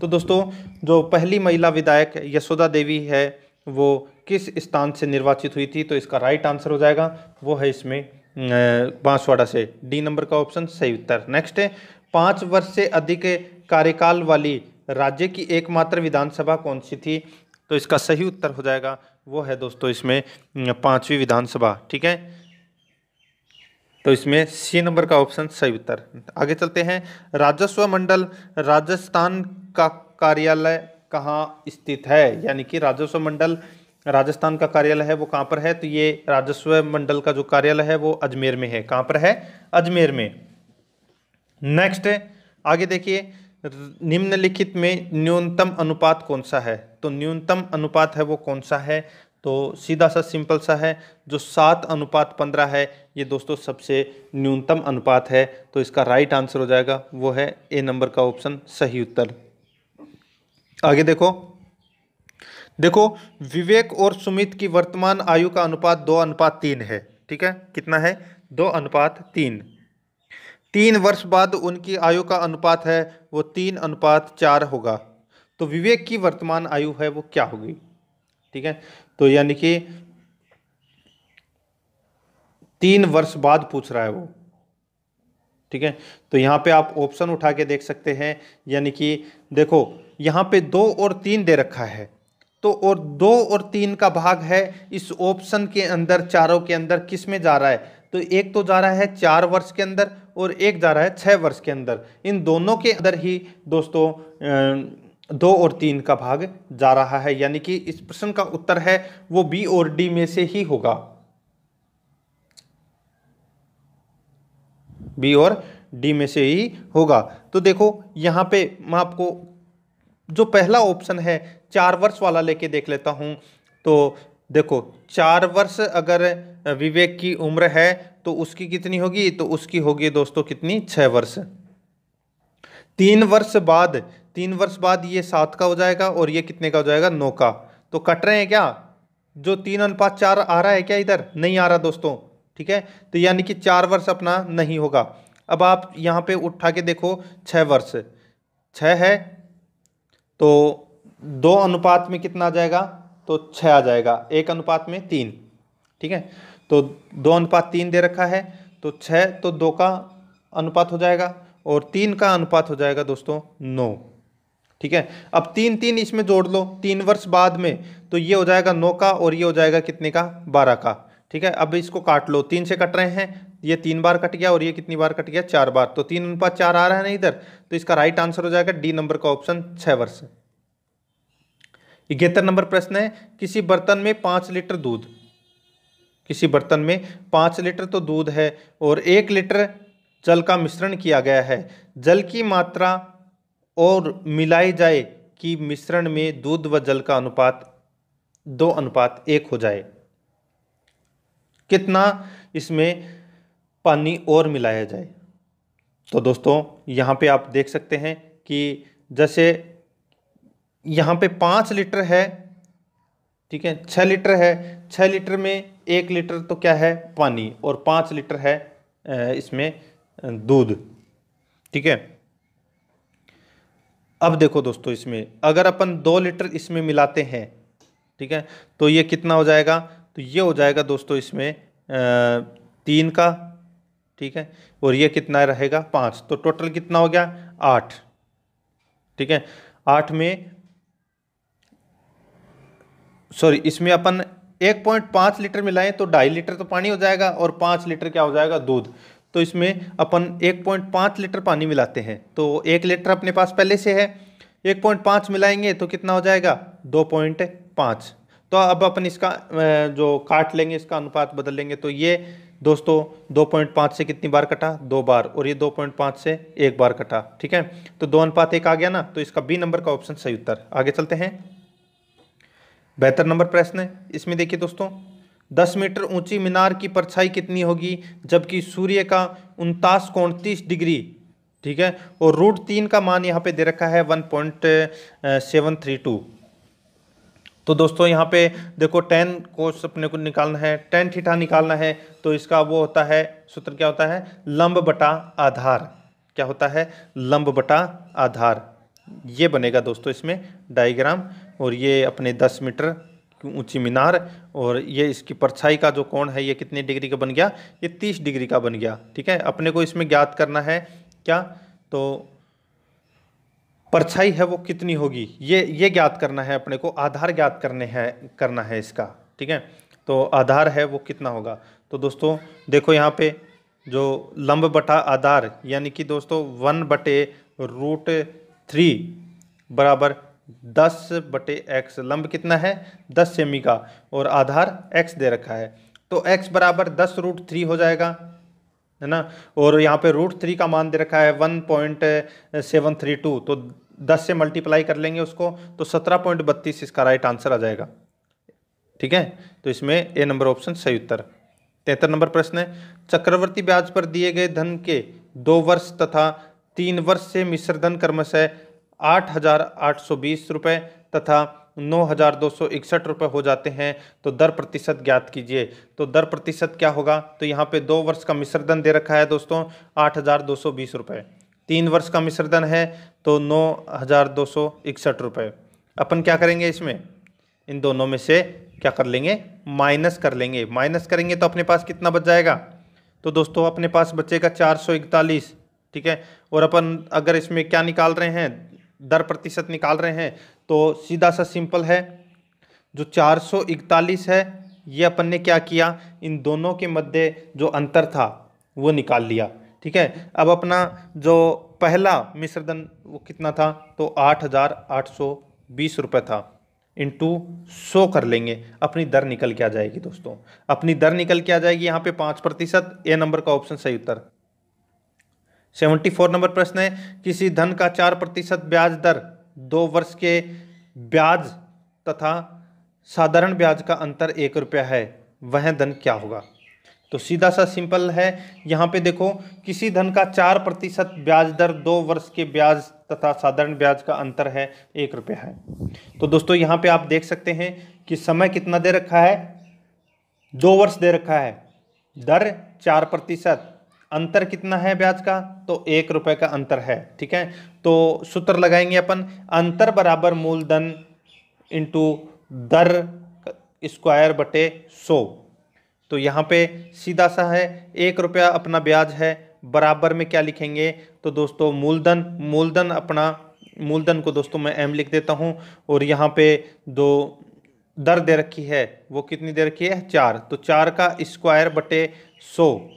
Speaker 1: तो दोस्तों जो पहली महिला विधायक यशोदा देवी है वो किस स्थान से निर्वाचित हुई थी? तो इसका राइट आंसर हो जाएगा वो है इसमें बांसवाड़ा से। डी नंबर का ऑप्शन सही उत्तर। नेक्स्ट है 5 वर्ष से अधिक कार्यकाल वाली राज्य की एकमात्र विधानसभा कौन सी थी? तो इसका सही उत्तर हो जाएगा वो है दोस्तों इसमें 5वीं विधानसभा। ठीक है, तो इसमें सी नंबर का ऑप्शन सही उत्तर। आगे चलते हैं राजस्व मंडल राजस्थान का कार्यालय कहाँ स्थित है? यानी कि राजस्व मंडल राजस्थान का कार्यालय है वो कहाँ पर है? तो ये राजस्व मंडल का जो कार्यालय है वो अजमेर में है। कहाँ पर है? अजमेर में। नेक्स्ट आगे देखिए, निम्नलिखित में न्यूनतम अनुपात कौन सा है। तो न्यूनतम अनुपात है वो कौन सा है, तो सीधा सा सिंपल सा है, जो 7:15 है, ये दोस्तों सबसे न्यूनतम अनुपात है। तो इसका राइट आंसर हो जाएगा वो है ए नंबर का ऑप्शन सही उत्तर। आगे देखो, देखो विवेक और सुमित की वर्तमान आयु का अनुपात 2:3 है। ठीक है, कितना है, 2:3। 3 वर्ष बाद उनकी आयु का अनुपात है वो 3:4 होगा। तो विवेक की वर्तमान आयु है वो क्या होगी। ठीक है, तो यानी कि 3 वर्ष बाद पूछ रहा है वो। ठीक है, तो यहाँ पे आप ऑप्शन उठा के देख सकते हैं, यानी कि देखो यहाँ पे 2 और 3 दे रखा है, तो और 2 और 3 का भाग है इस ऑप्शन के अंदर, चारों के अंदर किस में जा रहा है, तो एक तो जा रहा है 4 वर्ष के अंदर और एक जा रहा है 6 वर्ष के अंदर। इन दोनों के अंदर ही दोस्तों 2 और 3 का भाग जा रहा है, यानी कि इस प्रश्न का उत्तर है वो बी और डी में से ही होगा, बी और डी में से ही होगा। तो देखो यहाँ पे मैं आपको जो पहला ऑप्शन है 4 वर्ष वाला लेके देख लेता हूं। तो देखो 4 वर्ष अगर विवेक की उम्र है तो उसकी कितनी होगी, तो उसकी होगी दोस्तों कितनी, 6 वर्ष। 3 वर्ष बाद, 3 वर्ष बाद ये 7 का हो जाएगा और ये कितने का हो जाएगा, 9 का। तो कट रहे हैं क्या, जो 3:4 आ रहा है क्या, इधर नहीं आ रहा दोस्तों। ठीक है, तो यानी कि 4 वर्ष अपना नहीं होगा। अब आप यहाँ पे उठा के देखो 6 वर्ष, 6 है तो 2 अनुपात में कितना आ जाएगा, तो 6 आ जाएगा, 1:3। ठीक है, तो 2:3 दे रखा है, तो 6 तो 2 का अनुपात हो जाएगा और 3 का अनुपात हो जाएगा दोस्तों 9। ठीक है, अब 3 इसमें जोड़ लो 3 वर्ष बाद में, तो ये हो जाएगा 9 का और ये हो जाएगा कितने का, 12 का। ठीक है, अब इसको काट लो, 3 से कट रहे हैं, ये 3 बार कट गया और ये कितनी बार कट गया, 4 बार। तो 3:4 आ रहा है ना इधर, तो इसका राइट आंसर हो जाएगा डी नंबर का ऑप्शन 6 वर्ष। 71 नंबर प्रश्न है, किसी बर्तन में 5 लीटर दूध, किसी बर्तन में 5 लीटर तो दूध है और 1 लीटर जल का मिश्रण किया गया है। जल की मात्रा और मिलाई जाए कि मिश्रण में दूध व जल का अनुपात 2:1 हो जाए। कितना इसमें पानी और मिलाया जाए। तो दोस्तों यहाँ पे आप देख सकते हैं कि जैसे यहाँ पे 5 लीटर है, ठीक है, 6 लीटर है, 6 लीटर में 1 लीटर तो क्या है, पानी, और 5 लीटर है इसमें दूध। ठीक है, अब देखो दोस्तों इसमें अगर अपन 2 लीटर इसमें मिलाते हैं, ठीक है, तो ये कितना हो जाएगा, तो ये हो जाएगा दोस्तों इसमें 3 का। ठीक है, और ये कितना रहेगा, 5, तो टोटल कितना हो गया, 8। ठीक है, 8 में सॉरी इसमें अपन 1.5 लीटर मिलाएं तो 2.5 लीटर तो पानी हो जाएगा और 5 लीटर क्या हो जाएगा, दूध। तो इसमें अपन 1.5 लीटर पानी मिलाते हैं, तो 1 लीटर अपने पास पहले से है, 1.5 मिलाएंगे तो कितना हो जाएगा, 2.5। तो अब अपन इसका जो काट लेंगे, इसका अनुपात बदल लेंगे, तो ये दोस्तों 2.5 से कितनी बार कटा, 2 बार, और ये 2.5 से 1 बार कटा। ठीक है, तो 2:1 आ गया ना, तो इसका बी नंबर का ऑप्शन सही उत्तर। आगे चलते हैं, 72 नंबर प्रश्न है, इसमें देखिए दोस्तों, 10 मीटर ऊंची मीनार की परछाई कितनी होगी जबकि सूर्य का 49 कोण 30 डिग्री। ठीक है, और √3 का मान यहाँ पे दे रखा है 1.732। तो दोस्तों यहाँ पे देखो tan कोस अपने को निकालना है, tan थीटा निकालना है, तो इसका वो होता है, सूत्र क्या होता है, लंब बटा आधार। क्या होता है, लंब बटा आधार। ये बनेगा दोस्तों इसमें डायग्राम, और ये अपने 10 मीटर ऊंची मीनार, और ये इसकी परछाई का जो कोण है ये कितने डिग्री का बन गया, ये 30 डिग्री का बन गया। ठीक है, अपने को इसमें ज्ञात करना है क्या, तो परछाई है वो कितनी होगी, ये ज्ञात करना है अपने को, आधार ज्ञात करना है इसका। ठीक है, तो आधार है वो कितना होगा। तो दोस्तों देखो यहाँ पे जो लंब बटा आधार, यानी कि दोस्तों 1/√3 बराबर 10/x। लंब कितना है, 10 सेमी का, और आधार x दे रखा है, तो x बराबर 10√3 हो जाएगा। है ना। और यहाँ पे √3 का मान दे रखा है 1.732, तो 10 से मल्टीप्लाई कर लेंगे उसको तो 17.32 इसका राइट आंसर आ जाएगा। ठीक है, तो इसमें ए नंबर ऑप्शन सही उत्तर। 73 नंबर प्रश्न है, चक्रवर्ती ब्याज पर दिए गए धन के 2 वर्ष तथा 3 वर्ष से मिश्र धन क्रमशः 8,820 रुपये तथा 9,261 रुपये हो जाते हैं, तो दर प्रतिशत ज्ञात कीजिए। तो दर प्रतिशत क्या होगा, तो यहाँ पे 2 वर्ष का मिश्र धन दे रखा है दोस्तों 8,220 रुपये, 3 वर्ष का मिश्र धन है तो 9,261 रुपये। अपन क्या करेंगे, इसमें इन दोनों में से क्या कर लेंगे, माइनस कर लेंगे। माइनस करेंगे तो अपने पास कितना बच जाएगा, तो दोस्तों अपने पास बचेगा 441। ठीक है, और अपन अगर इसमें क्या निकाल रहे हैं, दर प्रतिशत निकाल रहे हैं, तो सीधा सा सिंपल है, जो 441 है ये अपन ने क्या किया, इन दोनों के मध्य जो अंतर था वो निकाल लिया। ठीक है, अब अपना जो पहला मिश्र धन वो कितना था, तो 8,820 रुपये था, इंटू 100 कर लेंगे, अपनी दर निकल के आ जाएगी दोस्तों, अपनी दर निकल के आ जाएगी यहाँ पे 5%। ए नंबर का ऑप्शन सही उत्तर। 74 नंबर प्रश्न है, किसी धन का 4% ब्याज दर 2 वर्ष के ब्याज तथा साधारण ब्याज का अंतर 1 रुपया है, वह धन क्या होगा। तो सीधा सा सिंपल है, यहाँ पे देखो किसी धन का 4% ब्याज दर 2 वर्ष के ब्याज तथा साधारण ब्याज का अंतर है 1 रुपया है। तो दोस्तों यहाँ पे आप देख सकते हैं कि समय कितना दे रखा है, 2 वर्ष दे रखा है, दर 4%, अंतर कितना है ब्याज का, तो 1 रुपये का अंतर है। ठीक है, तो सूत्र लगाएंगे अपन, अंतर बराबर मूलधन इंटू दर स्क्वायर बटे 100। तो यहाँ पे सीधा सा है, 1 रुपया अपना ब्याज है, बराबर में क्या लिखेंगे, तो दोस्तों मूलधन अपना मूलधन को दोस्तों मैं m लिख देता हूँ, और यहाँ पे दो दर दे रखी है वो कितनी दे रखी है, 4, तो 4 का स्क्वायर बटे 100।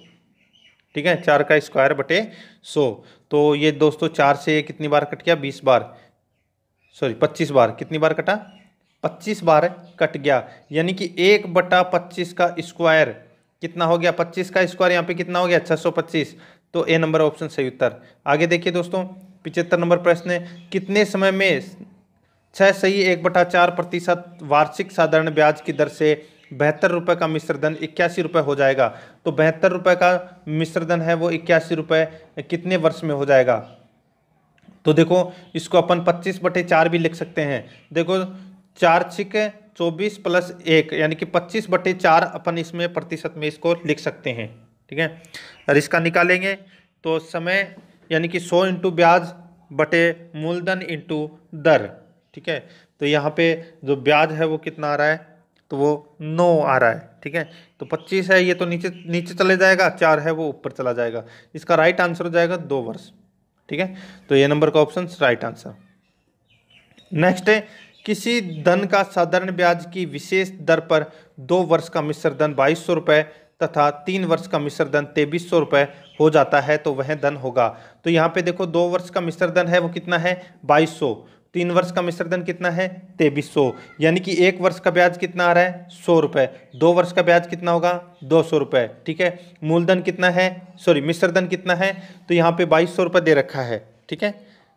Speaker 1: ठीक है, 4 का स्क्वायर बटे 100, तो ये दोस्तों 4 से कितनी बार कट गया, 20 बार, सॉरी 25 बार, कितनी बार कटा, 25 बार कट गया, यानी कि 1/25 का स्क्वायर कितना हो गया, 25 का स्क्वायर यहाँ पे कितना हो गया, 625। तो ए नंबर ऑप्शन सही उत्तर। आगे देखिए दोस्तों, 75 नंबर प्रश्न है, कितने समय में 6 सही 1/4% वार्षिक साधारण ब्याज की दर से 72 रुपये का मिश्र धन 81 रुपये हो जाएगा। तो 72 रुपये का मिश्र धन है वो 81 रुपये कितने वर्ष में हो जाएगा, तो देखो इसको अपन 25/4 भी लिख सकते हैं। देखो 4 छिक 24 प्लस 1 यानी कि 25/4 अपन इसमें प्रतिशत में इसको लिख सकते हैं। ठीक है, और इसका निकालेंगे तो समय यानी कि 100 इंटू ब्याज बटे मूलधन इंटू दर। ठीक है, तो यहाँ पे जो ब्याज है वो कितना आ रहा है, तो वो 9 आ रहा है। ठीक है, तो 25 है ये तो नीचे नीचे चले जाएगा, 4 है वो ऊपर चला जाएगा, इसका राइट आंसर हो जाएगा 2 वर्ष। ठीक है, तो ये नंबर का ऑप्शन राइट आंसर। नेक्स्ट है, किसी धन का साधारण ब्याज की विशेष दर पर 2 वर्ष का मिश्र धन 2200 रुपये तथा 3 वर्ष का मिश्र धन 2300 रुपये हो जाता है, तो वह धन होगा। तो यहाँ पे देखो 2 वर्ष का मिश्र धन है वो कितना है, 2200, 3 वर्ष का मिश्र धन कितना है, 2300, यानी कि 1 वर्ष का ब्याज कितना आ रहा है, 100 रुपये, 2 वर्ष का ब्याज कितना होगा, 200 रुपये। ठीक है, मूलधन कितना है, सॉरी मिश्र धन कितना है, तो यहाँ पे 2200 रुपये दे रखा है। ठीक है,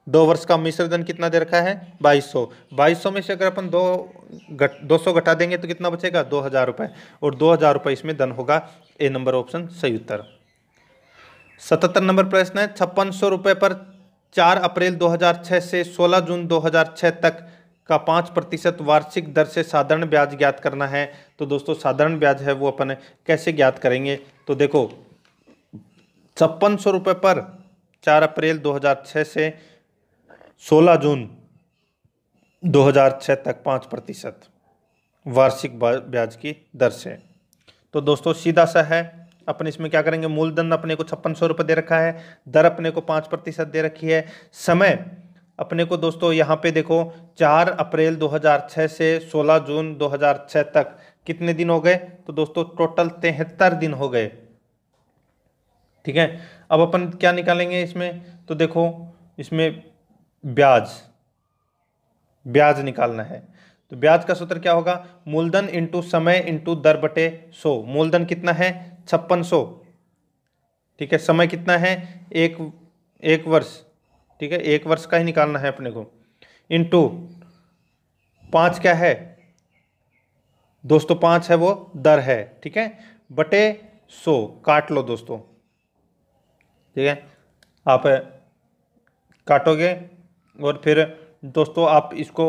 Speaker 1: 2 वर्ष का मिश्र धन कितना दे रखा है, 2200 में से अगर अपन 200 घटा देंगे तो कितना बचेगा, 2000 रुपये, और 2000 रुपये इसमें धन होगा। ए नंबर ऑप्शन सही उत्तर। 77 नंबर प्रश्न है, 5600 रुपये पर 4 अप्रैल 2006 से 16 जून 2006 तक का 5% वार्षिक दर से साधारण ब्याज ज्ञात करना है। तो दोस्तों साधारण ब्याज है वो अपन कैसे ज्ञात करेंगे, तो देखो 5600 रुपये पर 4 अप्रैल 2006 से 16 जून 2006 तक 5% वार्षिक ब्याज की दर से। तो दोस्तों सीधा सा है, अपन इसमें क्या करेंगे, मूलधन अपने को 5600 रुपये दे रखा है, दर अपने को 5% दे रखी है, समय अपने को दोस्तों यहाँ पे देखो 4 अप्रैल 2006 से 16 जून 2006 तक कितने दिन हो गए, तो दोस्तों टोटल 73 दिन हो गए। ठीक है, अब अपन क्या निकालेंगे इसमें, तो देखो इसमें ब्याज निकालना है। तो ब्याज का सूत्र क्या होगा, मूलधन इंटू समय इंटू दर बटे 100। मूलधन कितना है, 5600, ठीक है। समय कितना है, एक वर्ष, ठीक है, 1 वर्ष का ही निकालना है अपने को। इंटू 5 क्या है दोस्तों, 5 है वो दर है, ठीक है, बटे 100 काट लो दोस्तों, ठीक है। आप काटोगे और फिर दोस्तों आप इसको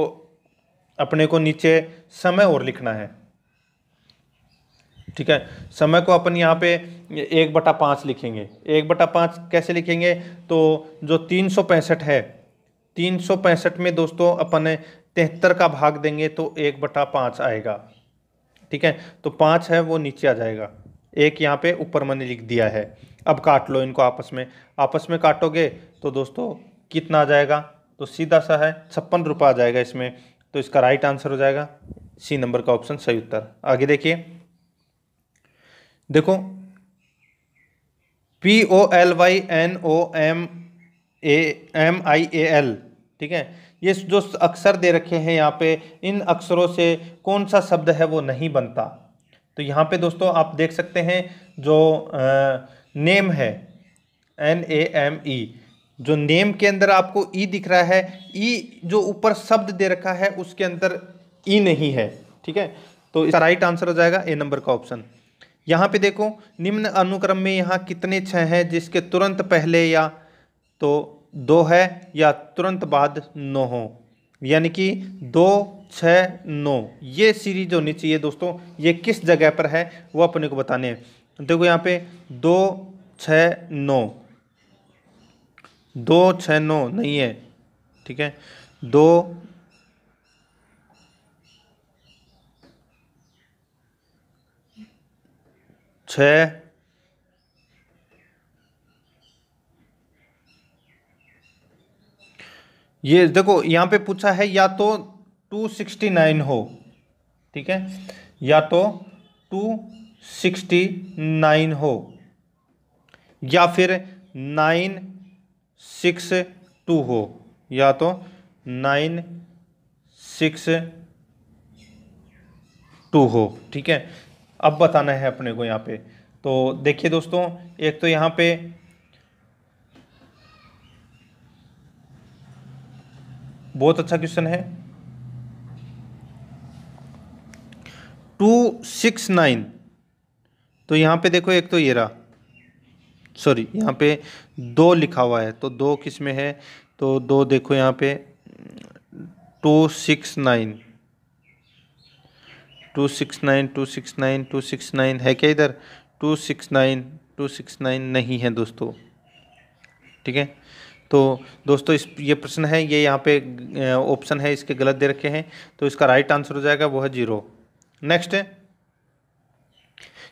Speaker 1: अपने को नीचे समय और लिखना है, ठीक है। समय को अपन यहाँ पे 1/5 लिखेंगे। 1/5 कैसे लिखेंगे, तो जो 365 है, 365 में दोस्तों अपन 73 का भाग देंगे तो 1/5 आएगा, ठीक है। तो 5 है वो नीचे आ जाएगा, एक यहाँ पे ऊपर मैंने लिख दिया है। अब काट लो इनको आपस में काटोगे तो दोस्तों कितना आ जाएगा, तो सीधा सा है 56 रुपये आ जाएगा इसमें। तो इसका राइट आंसर हो जाएगा सी नंबर का ऑप्शन सही उत्तर। आगे देखिए, देखो POLYNOMAMIAL, ठीक है, ये जो अक्षर दे रखे हैं यहाँ पे, इन अक्षरों से कौन सा शब्द है वो नहीं बनता। तो यहाँ पे दोस्तों आप देख सकते हैं जो नेम है NAME, जो नेम के अंदर आपको ई दिख रहा है, ई जो ऊपर शब्द दे रखा है उसके अंदर ई नहीं है, ठीक है। तो इसका राइट आंसर हो जाएगा ए नंबर का ऑप्शन। यहाँ पे देखो निम्न अनुक्रम में यहाँ कितने 6 हैं जिसके तुरंत पहले या तो 2 है या तुरंत बाद 9 हो, यानी कि 2 6 9, ये सीरीज होनी चाहिए दोस्तों। ये किस जगह पर है वो अपने को बताने हैं। देखो यहाँ पे 2 6 9, 2 6 9 नहीं है, ठीक है, 2 6 ये देखो यहाँ पे पूछा है या तो 269 हो, ठीक है, या तो 269 हो या फिर 962 हो, या तो 962 हो, ठीक है। अब बताना है अपने को यहाँ पे। तो देखिए दोस्तों, एक तो यहाँ पे बहुत अच्छा क्वेश्चन है 269, तो यहाँ पे देखो एक तो ये रहा, सॉरी यहाँ पे 2 लिखा हुआ है, तो 2 किस में है, तो 2 देखो यहाँ पे 269 269 है क्या इधर, 269 नहीं है दोस्तों, ठीक है। तो दोस्तों ये प्रश्न है, ये यहाँ पे ऑप्शन है इसके गलत दे रखे हैं, तो इसका राइट आंसर हो जाएगा वो है 0। नेक्स्ट है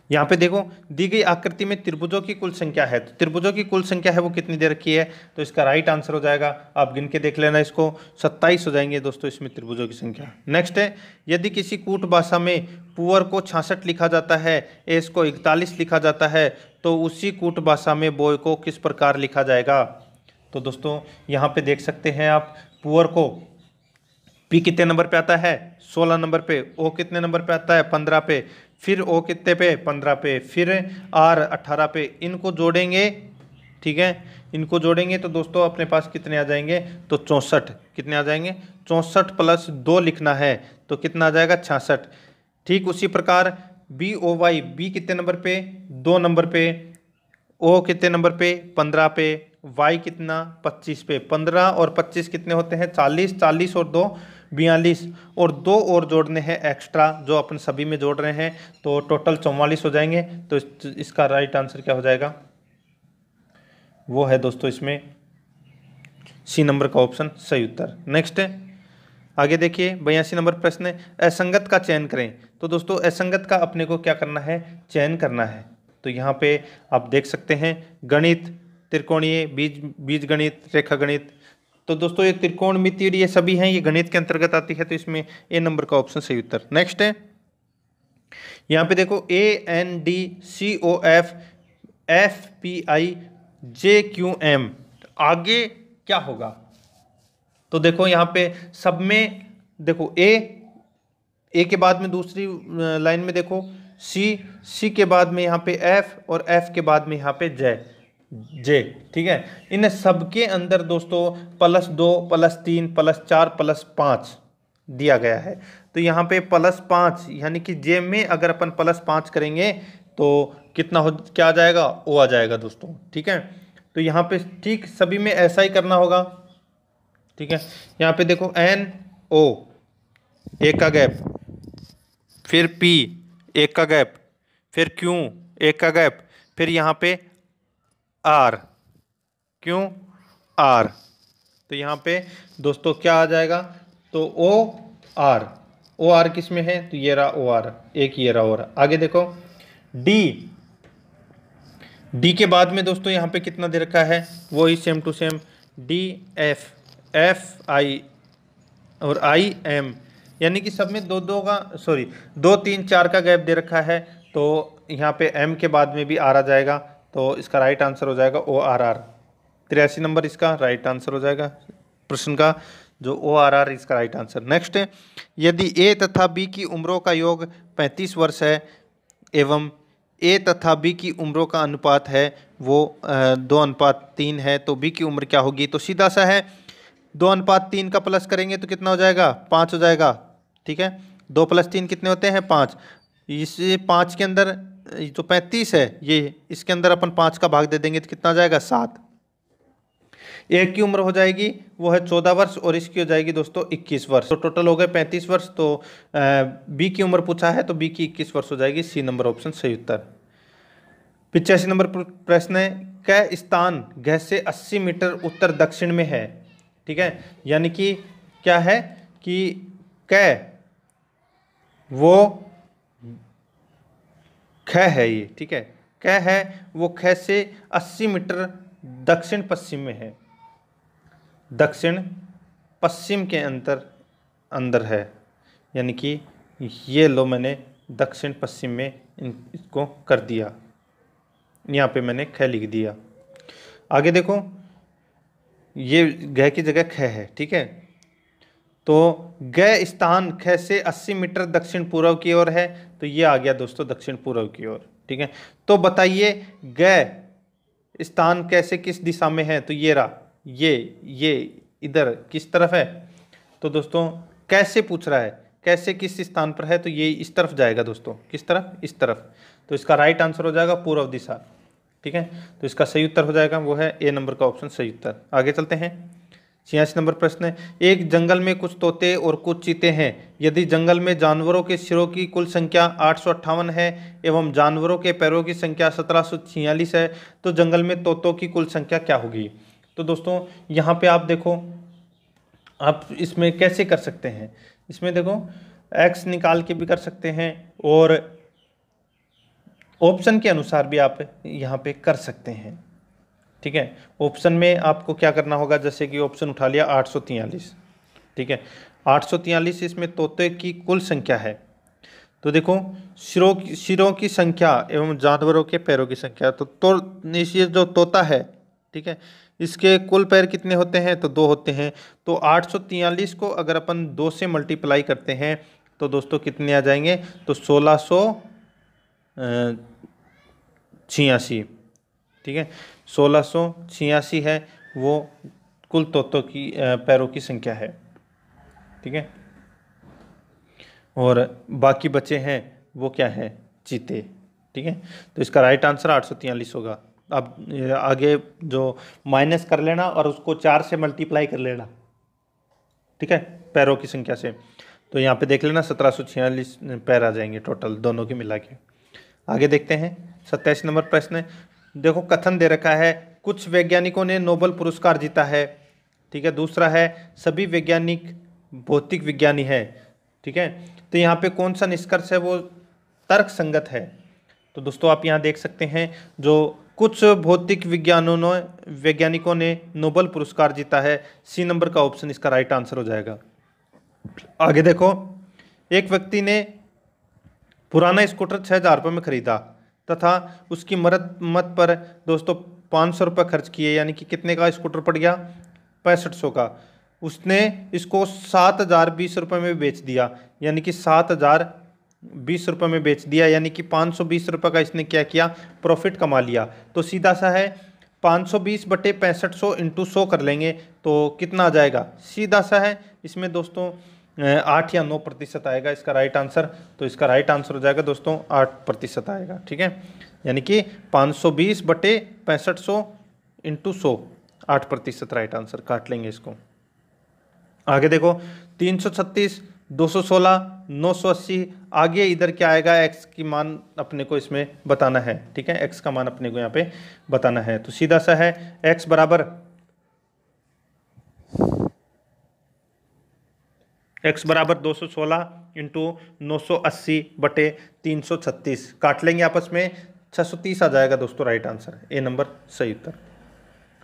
Speaker 1: यहाँ पे देखो दी गई आकृति में त्रिभुजों की कुल संख्या है, तो त्रिभुजों की कुल संख्या है वो कितनी दे रखी है, तो इसका राइट आंसर हो जाएगा, आप गिन के देख लेना इसको, 27 हो जाएंगे दोस्तों इसमें त्रिभुजों की संख्या। नेक्स्ट है यदि किसी कूट भाषा में पुअर को 66 लिखा जाता है, एस को 41 लिखा जाता है, तो उसी कूट भाषा में बॉय को किस प्रकार लिखा जाएगा। तो दोस्तों यहाँ पे देख सकते हैं आप, पुअर को पी कितने नंबर पे आता है 16 नंबर पे, ओ कितने नंबर पे आता है 15 पे, फिर ओ कितने पे 15 पे, फिर आर 18 पे, इनको जोड़ेंगे, ठीक है, इनको जोड़ेंगे तो दोस्तों अपने पास कितने आ जाएंगे, तो 64, कितने आ जाएंगे 64 + 2 लिखना है तो कितना आ जाएगा 66। ठीक उसी प्रकार BOY, बी कितने नंबर पे 2 नंबर पे, ओ कितने नंबर पे 15 पे, वाई कितना 25 पे, 15 और 25 कितने होते हैं 40, 40 और 2 42, और 2 और जोड़ने हैं एक्स्ट्रा जो अपन सभी में जोड़ रहे हैं, तो टोटल 44 हो जाएंगे। तो इसका राइट आंसर क्या हो जाएगा, वो है दोस्तों इसमें सी नंबर का ऑप्शन सही उत्तर। नेक्स्ट है आगे देखिए 82 नंबर प्रश्न है, असंगत का चयन करें। तो दोस्तों असंगत का अपने को क्या करना है, चयन करना है। तो यहाँ पे आप देख सकते हैं गणित, त्रिकोणीय, बीज गणित, रेखा गणित, तो दोस्तों ये त्रिकोणमिति ये सभी हैं, ये गणित के अंतर्गत आती है, तो इसमें ए नंबर का ऑप्शन सही उत्तर। नेक्स्ट है यहाँ पे देखो ANDCOF FPI JQM, आगे क्या होगा। तो देखो यहाँ पे सब में देखो ए के बाद में दूसरी लाइन में देखो C के बाद में यहाँ पे F और F के बाद में यहाँ पे J, जे, ठीक है। इन सबके अंदर दोस्तों +2 +3 +4 +5 दिया गया है। तो यहाँ पे +5 यानी कि जे में अगर अपन +5 करेंगे तो कितना हो क्या आ जाएगा, ओ आ जाएगा दोस्तों, ठीक है। तो यहाँ पे ठीक सभी में ऐसा ही करना होगा, ठीक है। यहाँ पे देखो एन ओ एक का गैप, फिर पी एक का गैप, फिर क्यू एक का गैप, फिर यहाँ पे आर, क्यू आर। तो यहाँ पे दोस्तों क्या आ जाएगा, तो ओ आर किस में है, तो ये रहा ओ आर, एक ये रहा और आगे देखो डी के बाद में दोस्तों यहाँ पे कितना दे रखा है, वो ही same to same D F I और आई एम, यानी कि सब में दो दो का 2 3 4 का गैप दे रखा है। तो यहाँ पे एम के बाद में भी आर आ जाएगा, तो इसका राइट आंसर हो जाएगा ओ आर आर। 83 नंबर इसका राइट आंसर हो जाएगा प्रश्न का, जो ओ आर आर इसका राइट आंसर। नेक्स्ट, यदि ए तथा बी की उम्रों का योग 35 वर्ष है एवं ए तथा बी की उम्रों का अनुपात है वो 2:3 है, तो बी की उम्र क्या होगी, तो सीधा सा है 2:3 का प्लस करेंगे तो कितना हो जाएगा, 5 हो जाएगा, ठीक है। 2 + 3 कितने होते हैं, 5। इस 5 के अंदर जो 35 है ये, इसके अंदर अपन 5 का भाग दे देंगे तो कितना हो जाएगा, 7। एक की उम्र हो जाएगी वो है 14 वर्ष और इसकी हो जाएगी दोस्तों 21 वर्ष, तो टोटल हो गए 35 वर्ष। तो बी की उम्र पूछा है तो बी की 21 वर्ष हो जाएगी, सी नंबर ऑप्शन सही उत्तर। 85 नंबर प्रश्न है, क स्थान घ से 80 मीटर उत्तर दक्षिण में है, ठीक है। यानी कि क्या है कि क वो ख है ये, ठीक है। क है वो ख से 80 मीटर दक्षिण पश्चिम में है, दक्षिण पश्चिम के अंदर है, यानी कि ये लो मैंने दक्षिण पश्चिम में इसको कर दिया, यहाँ पे मैंने ख लिख दिया। आगे देखो ये ग की जगह ख है, ठीक है। तो ग स्थान ख से 80 मीटर दक्षिण पूर्व की ओर है, तो ये आ गया दोस्तों दक्षिण पूर्व की ओर, ठीक है। तो बताइए ग स्थान कैसे किस दिशा में है, तो ये रहा, ये इधर किस तरफ है, तो दोस्तों कैसे पूछ रहा है, कैसे किस स्थान पर है, तो ये इस तरफ जाएगा दोस्तों, किस तरफ, इस तरफ। तो इसका राइट आंसर हो जाएगा पूर्व दिशा, ठीक है। तो इसका सही उत्तर हो जाएगा वो है ए नंबर का ऑप्शन सही उत्तर। आगे चलते हैं, 86 नंबर प्रश्न है, एक जंगल में कुछ तोते और कुछ चीते हैं, यदि जंगल में जानवरों के सिरों की कुल संख्या 858 है एवं जानवरों के पैरों की संख्या 1746 है, तो जंगल में तोतों की कुल संख्या क्या होगी। तो दोस्तों यहाँ पे आप देखो, आप इसमें कैसे कर सकते हैं, इसमें देखो एक्स निकाल के भी कर सकते हैं और ऑप्शन के अनुसार भी आप यहाँ पे कर सकते हैं, ठीक है। ऑप्शन में आपको क्या करना होगा, जैसे कि ऑप्शन उठा लिया 843, ठीक है। 843 इसमें तोते की कुल संख्या है, तो देखो सिरों की संख्या एवं जानवरों के पैरों की संख्या, तो ये जो तोता है, ठीक है, इसके कुल पैर कितने होते हैं, तो 2 होते हैं। तो 843 को अगर अपन 2 से मल्टीप्लाई करते हैं तो दोस्तों कितने आ जाएंगे, तो 1686, ठीक है। 1686 है वो कुल तोतों की पैरों की संख्या है, ठीक है। और बाकी बचे हैं वो क्या है, चीते, ठीक है। तो इसका राइट आंसर 843 होगा। अब आगे जो माइनस कर लेना और उसको 4 से मल्टीप्लाई कर लेना, ठीक है, पैरों की संख्या से। तो यहाँ पे देख लेना 1746 पैर आ जाएंगे टोटल दोनों के मिला के। आगे देखते हैं 27 नंबर प्रश्न, देखो कथन दे रखा है, कुछ वैज्ञानिकों ने नोबेल पुरस्कार जीता है, ठीक है। दूसरा है सभी वैज्ञानिक भौतिक विज्ञानी है, ठीक है। तो यहाँ पे कौन सा निष्कर्ष है वो तर्क संगत है। तो दोस्तों आप यहाँ देख सकते हैं, जो कुछ भौतिक वैज्ञानिकों ने नोबेल पुरस्कार जीता है, सी नंबर का ऑप्शन इसका राइट आंसर हो जाएगा। आगे देखो, एक व्यक्ति ने पुराना स्कूटर 6000 रुपये में खरीदा तथा उसकी मरम्मत पर दोस्तों 500 रुपये खर्च किए, यानी कि कितने का स्कूटर पड़ गया, 6500 का। उसने इसको 7020 रुपये में बेच दिया, यानी कि 7020 रुपये में बेच दिया, यानी कि 520 रुपये का इसने क्या किया, प्रॉफिट कमा लिया। तो सीधा सा है 520 बटे 6500 इंटू 100 कर लेंगे तो कितना आ जाएगा, सीधा सा है। इसमें दोस्तों 8 या 9% आएगा इसका राइट आंसर। तो इसका राइट आंसर हो जाएगा दोस्तों 8% आएगा, ठीक है। यानी कि 520 बटे 6500 इंटू 100, 8% राइट आंसर। काट लेंगे इसको। आगे देखो 336, 216, 980। आगे इधर क्या आएगा, एक्स की मान अपने को इसमें बताना है, ठीक है। एक्स का मान अपने को यहाँ पे बताना है। तो सीधा सा है, एक्स बराबर 216 इंटू 980 बटे 336। काट लेंगे आपस में, 630 आ जाएगा दोस्तों राइट आंसर। ए नंबर सही उत्तर।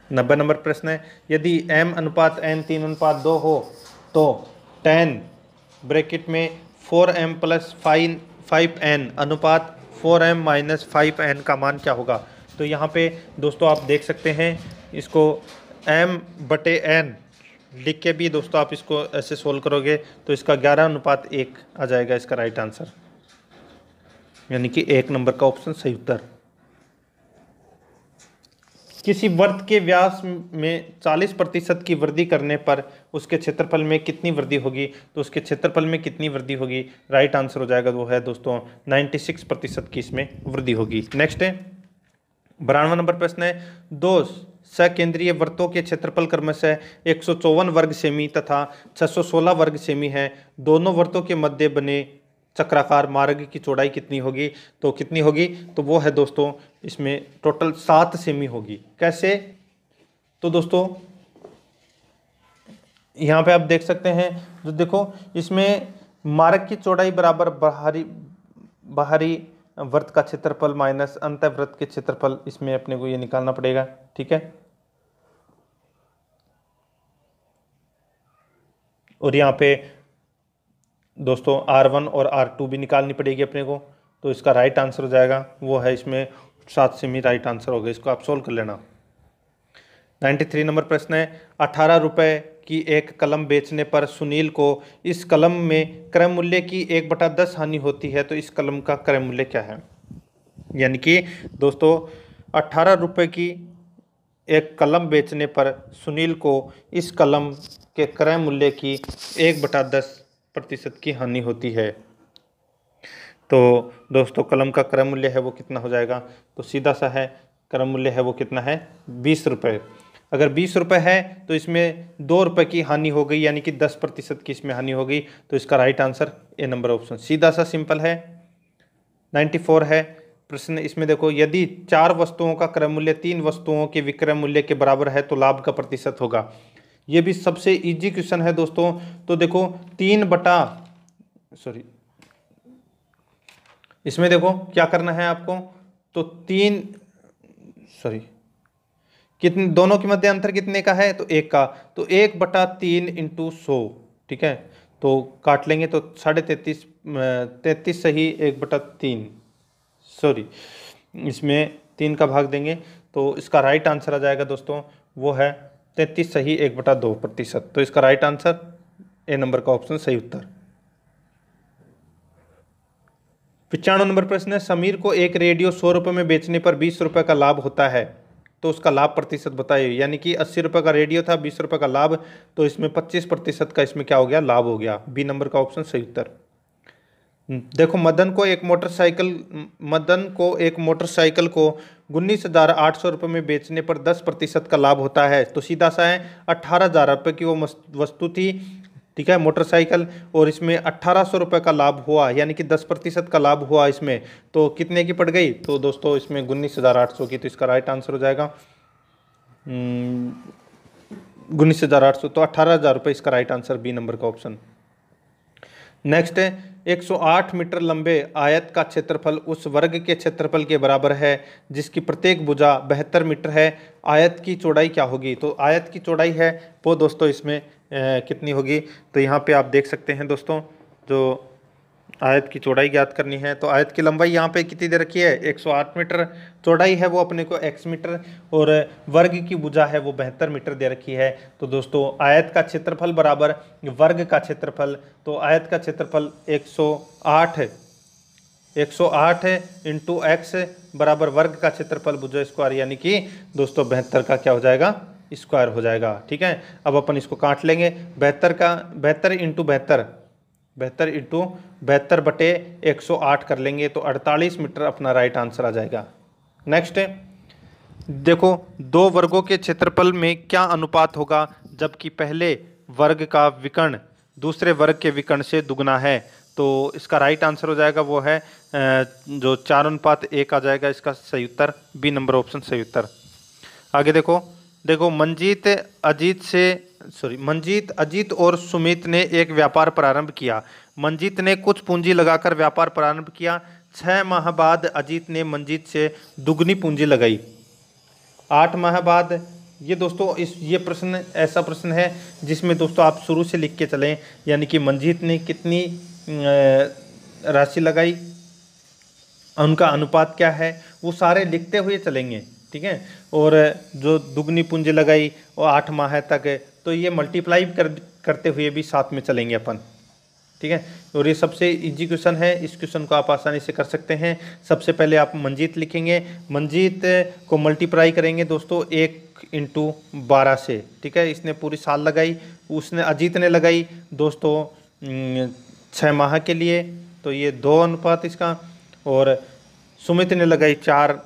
Speaker 1: 90 नंबर प्रश्न है, यदि m अनुपात n 3:2 हो तो tan ब्रैकेट में 4m प्लस 5n अनुपात 4m माइनस 5n का मान क्या होगा। तो यहाँ पे दोस्तों आप देख सकते हैं, इसको m बटे n लिख के भी दोस्तों आप इसको ऐसे सोल्व करोगे तो इसका 11:1 आ जाएगा इसका राइट आंसर। यानी कि 1 नंबर का ऑप्शन सही उत्तर। किसी वर्त के व्यास में 40% की वृद्धि करने पर उसके क्षेत्रफल में कितनी वृद्धि होगी। तो उसके क्षेत्रफल में कितनी वृद्धि होगी, राइट आंसर हो जाएगा वो है दोस्तों 96% की इसमें वृद्धि होगी। नेक्स्ट है 92 नंबर प्रश्न है, दो सकेंद्रीय वृत्तों के क्षेत्रफल क्रमशः 154 वर्ग सेमी तथा 616 वर्ग सेमी है। दोनों वृत्तों के मध्य बने चक्राकार मार्ग की चौड़ाई कितनी होगी। तो कितनी होगी, तो वो है दोस्तों इसमें टोटल 7 सेमी होगी। कैसे, तो दोस्तों यहाँ पे आप देख सकते हैं, जो देखो इसमें मार्ग की चौड़ाई बराबर बाहरी वृत्त का क्षेत्रफल माइनस अंतःवृत्त के क्षेत्रफल, इसमें अपने को ये निकालना पड़ेगा, ठीक है। और यहाँ पे दोस्तों R1 और R2 भी निकालनी पड़ेगी अपने को। तो इसका राइट आंसर हो जाएगा वो है इसमें 7 सेमी राइट आंसर होगा। इसको आप सोल्व कर लेना। 93 नंबर प्रश्न है, 18 रुपये की एक कलम बेचने पर सुनील को इस कलम में क्रय मूल्य की 1/10 हानि होती है। तो इस कलम का क्रय मूल्य क्या है। यानी कि दोस्तों 18 रुपये की एक कलम बेचने पर सुनील को इस कलम के क्रय मूल्य की 1/10% की हानि होती है। तो दोस्तों कलम का क्रय मूल्य है वो कितना हो जाएगा, तो सीधा सा है, क्रय मूल्य है वो कितना है 20 रुपये। अगर 20 रुपये है तो इसमें 2 रुपये की हानि हो गई, यानी कि 10% की इसमें हानि हो गई। तो इसका right answer A number option, सीधा सा सिंपल है। 94 है प्रश्न, इसमें देखो यदि 4 वस्तुओं का क्रय मूल्य 3 वस्तुओं के विक्रय मूल्य के बराबर है तो लाभ का प्रतिशत होगा। ये भी सबसे इजी क्वेश्चन है दोस्तों। तो देखो इसमें देखो क्या करना है आपको, तो कितने दोनों के मध्य अंतर कितने का है, तो 1 का। तो 1/3 इंटू 100, ठीक है। तो काट लेंगे तो 33.5 सही 1/3, इसमें 3 का भाग देंगे तो इसका राइट आंसर आ जाएगा दोस्तों वो है 33 सही 1/2%। तो इसका राइट आंसर ए नंबर का ऑप्शन सही उत्तर। 95 नंबर प्रश्न है, समीर को एक रेडियो 100 रुपये में बेचने पर 20 रुपये का लाभ होता है। तो उसका लाभ प्रतिशत बताइए। यानी कि 80 रुपये का रेडियो था, 20 रुपये का लाभ, तो इसमें 25% का इसमें क्या हो गया, लाभ हो गया। बी नंबर का ऑप्शन सही उत्तर। देखो मदन को एक मोटरसाइकिल को 19,800 रुपये में बेचने पर 10% का लाभ होता है। तो सीधा सा है 18,000 रुपये की वो वस्तु थी, ठीक है, मोटरसाइकिल, और इसमें 1,800 रुपये का लाभ हुआ, यानी कि 10% का लाभ हुआ इसमें। तो कितने की पड़ गई, तो दोस्तों इसमें 19,800 की। तो इसका राइट आंसर हो जाएगा 19,800, तो 18,000 रुपये इसका राइट आंसर, बी नंबर का ऑप्शन। नेक्स्ट है 108 मीटर लंबे आयत का क्षेत्रफल उस वर्ग के क्षेत्रफल के बराबर है जिसकी प्रत्येक भुजा 72 मीटर है। आयत की चौड़ाई क्या होगी। तो आयत की चौड़ाई है वो दोस्तों इसमें कितनी होगी। तो यहाँ पे आप देख सकते हैं दोस्तों, जो आयत की चौड़ाई ज्ञात करनी है तो आयत की लंबाई यहाँ पे कितनी दे रखी है 108 मीटर, चौड़ाई है वो अपने को x मीटर, और वर्ग की भुजा है वो 72 मीटर दे रखी है। तो दोस्तों आयत का क्षेत्रफल बराबर वर्ग का क्षेत्रफल, तो आयत का क्षेत्रफल 108 108 इंटू एक्स बराबर वर्ग का क्षेत्रफल भुजा स्क्वायर, यानी कि दोस्तों 72 का क्या हो जाएगा, स्क्वायर हो जाएगा। ठीक है, अब अपन इसको काट लेंगे। 72 इंटू 72 बटे 108 कर लेंगे तो 48 मीटर अपना राइट आंसर आ जाएगा। नेक्स्ट है, देखो दो वर्गों के क्षेत्रफल में क्या अनुपात होगा जबकि पहले वर्ग का विकर्ण दूसरे वर्ग के विकर्ण से दुगना है। तो इसका राइट आंसर हो जाएगा वो है जो 4:1 आ जाएगा इसका सही उत्तर, बी नंबर ऑप्शन सही उत्तर। आगे देखो मंजीत अजीत और सुमित ने एक व्यापार प्रारंभ किया। मंजीत ने कुछ पूंजी लगाकर व्यापार प्रारंभ किया। 6 माह बाद अजीत ने मंजीत से दुगनी पूंजी लगाई। 8 माह बाद, ये दोस्तों ये प्रश्न ऐसा प्रश्न है जिसमें दोस्तों आप शुरू से लिख के चलें, यानी कि मंजीत ने कितनी राशि लगाई, उनका अनुपात क्या है, वो सारे लिखते हुए चलेंगे। ठीक है, और जो दुगनी पूंजी लगाई वो 8 माह तक है, तो ये मल्टीप्लाई करते हुए भी साथ में चलेंगे अपन। ठीक है, और ये सबसे इजी क्वेश्चन है, इस क्वेश्चन को आप आसानी से कर सकते हैं। सबसे पहले आप मंजीत लिखेंगे, मंजीत को मल्टीप्लाई करेंगे दोस्तों 1 इंटू 12 से। ठीक है, इसने पूरी साल लगाई, उसने अजीत ने लगाई दोस्तों 6 माह के लिए, तो ये 2 अनुपात इसका, और सुमित ने लगाई 4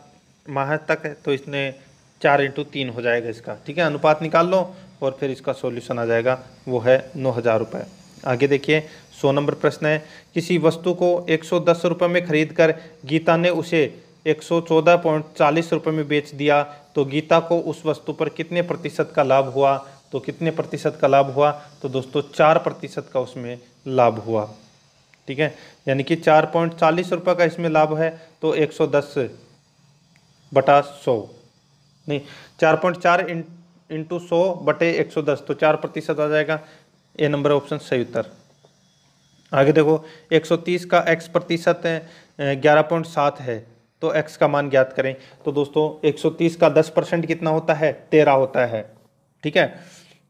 Speaker 1: माह तक, तो इसने 4 इंटू 3 हो जाएगा इसका। ठीक है, अनुपात निकाल लो और फिर इसका सॉल्यूशन आ जाएगा, वो है 9,000 रुपये। आगे देखिए 100 नंबर प्रश्न है, किसी वस्तु को 110 रुपये में खरीद कर गीता ने उसे 114.40 रुपये में बेच दिया, तो गीता को उस वस्तु पर कितने प्रतिशत का लाभ हुआ। तो कितने प्रतिशत का लाभ हुआ, तो दोस्तों 4% का उसमें लाभ हुआ। ठीक है, यानी कि 4.40 रुपये का इसमें लाभ है, तो 110 बटा 100 नहीं 4.4 इंटू 100 बटे 110, तो 4% आ जाएगा, ए नंबर ऑप्शन सही उत्तर। आगे देखो 130 का x प्रतिशत 11.7 है, तो x का मान ज्ञात करें। तो दोस्तों 130 का 10% कितना होता है, 13 होता है। ठीक है,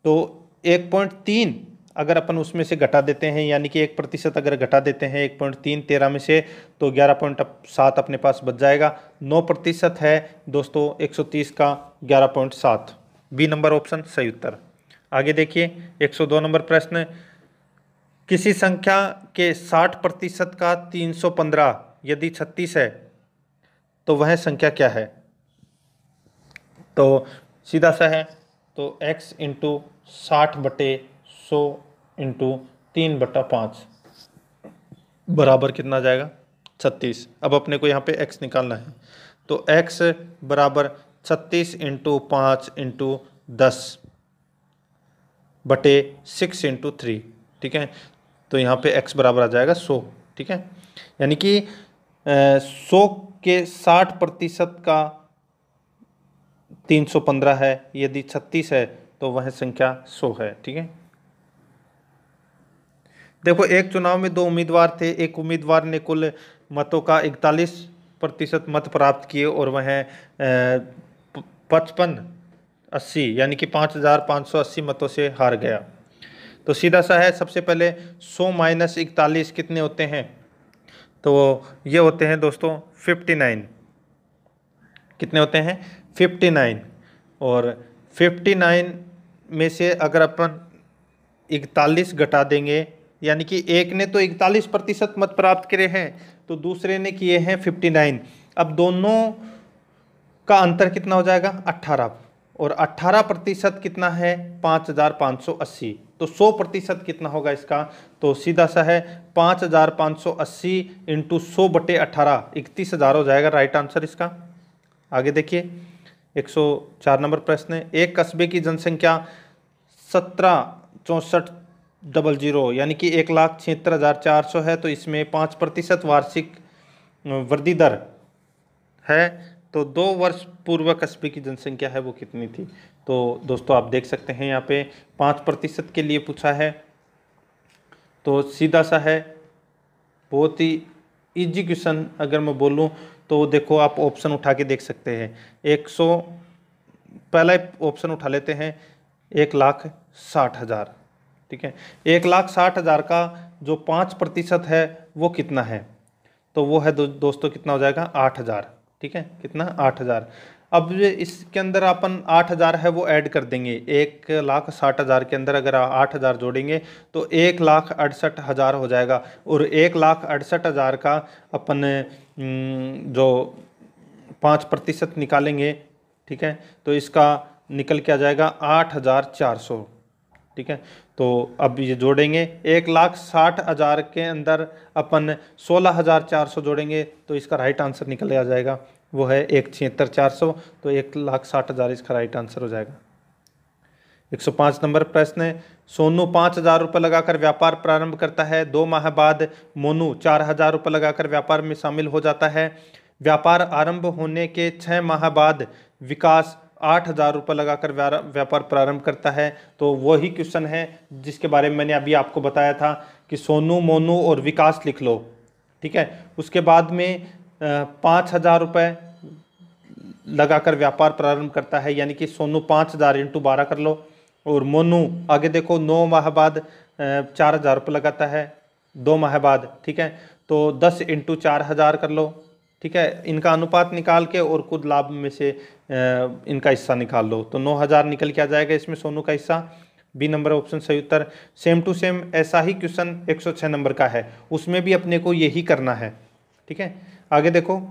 Speaker 1: तो 1.3 अगर अपन उसमें से घटा देते हैं, यानी कि 1% अगर घटा देते हैं 1.3 13 में से, तो 11.7 अपने पास बच जाएगा। 9% है दोस्तों 130 का 11.7, बी नंबर ऑप्शन सही उत्तर। आगे देखिए 102 नंबर प्रश्न, किसी संख्या के 60% का 315 यदि 36 है तो वह संख्या क्या है। तो सीधा सा है, तो x इंटू 60 बटे 100 इंटू 3/5 बराबर कितना आ जाएगा, 36। अब अपने को यहाँ पे x निकालना है, तो x बराबर 36 इंटू 5 इंटू 10 बटे 6 इंटू 3। ठीक है, तो यहाँ पे x बराबर आ जाएगा 100। ठीक है, यानी कि 100 के 60% का 315 है, यदि 36 है तो वह संख्या 100 है। ठीक है, देखो एक चुनाव में 2 उम्मीदवार थे, एक उम्मीदवार ने कुल मतों का 41% मत प्राप्त किए और वह 5580 यानी कि 5580 मतों से हार गया। तो सीधा सा है, सबसे पहले 100 माइनस 41 कितने होते हैं, तो ये होते हैं दोस्तों 59। कितने होते हैं, 59, और 59 में से अगर अपन 41 घटा देंगे, यानी कि एक ने तो 41% मत प्राप्त करे हैं, तो दूसरे ने किए हैं 59। अब दोनों का अंतर कितना हो जाएगा, 18, और 18% कितना है, 5580। तो 100% कितना होगा इसका, तो सीधा सा है 5580 इंटू 100 बटे 18, 31,000 हो जाएगा राइट आंसर इसका। आगे देखिए 104 नंबर प्रश्न है, एक कस्बे की जनसंख्या 17,64,00 यानी कि 1,76,400 है, तो इसमें 5% वार्षिक वृद्धि दर है, तो 2 वर्ष पूर्व कस्बे की जनसंख्या है वो कितनी थी। तो दोस्तों आप देख सकते हैं यहाँ पे 5% के लिए पूछा है, तो सीधा सा है, बहुत ही इजी क्वेश्चन अगर मैं बोलूँ तो देखो आप ऑप्शन उठा के देख सकते हैं। 100 पहला ऑप्शन उठा लेते हैं, 1,60,000। ठीक है, 1,60,000 का जो 5% है वो कितना है, तो वो है दोस्तों कितना हो जाएगा 8,000। ठीक है, कितना 8,000। अब इसके अंदर अपन 8,000 है वो ऐड कर देंगे। 1,60,000 के अंदर अगर 8,000 जोड़ेंगे तो 1,68,000 हो जाएगा। और 1,68,000 का अपन जो 5% निकालेंगे, ठीक है, तो इसका निकल के आ जाएगा 8,400। ठीक है, तो अब ये जोड़ेंगे 1,60,000 के अंदर अपन 16,400 जोड़ेंगे तो इसका राइट आंसर निकल आ जाएगा, वो है 1,76,400। तो 1,60,000 इसका राइट आंसर हो जाएगा। 105 नंबर प्रश्न है, सोनू 5,000 रुपये लगाकर व्यापार प्रारंभ करता है। 2 माह बाद मोनू 4,000 रुपये लगाकर व्यापार में शामिल हो जाता है। व्यापार आरंभ होने के 6 माह बाद विकास 8,000 रुपये लगाकर व्यापार प्रारंभ करता है। तो वही क्वेश्चन है जिसके बारे में मैंने अभी आपको बताया था कि सोनू, मोनू और विकास लिख लो। ठीक है, उसके बाद में 5,000 रुपये लगाकर व्यापार प्रारंभ करता है, यानी कि सोनू 5,000 इंटू 12 कर लो। और मोनू आगे देखो 9 माह बाद 4,000 रुपये लगाता है 2 माह बाद। ठीक है, तो 10 इंटू 4,000 कर लो। ठीक है, इनका अनुपात निकाल के और खुद लाभ में से इनका हिस्सा निकाल लो तो 9,000 निकल के आ जाएगा इसमें सोनू का हिस्सा। बी नंबर ऑप्शन सही उत्तर। सेम टू सेम ऐसा ही क्वेश्चन 106 नंबर का है, उसमें भी अपने को यही करना है। ठीक है, आगे देखो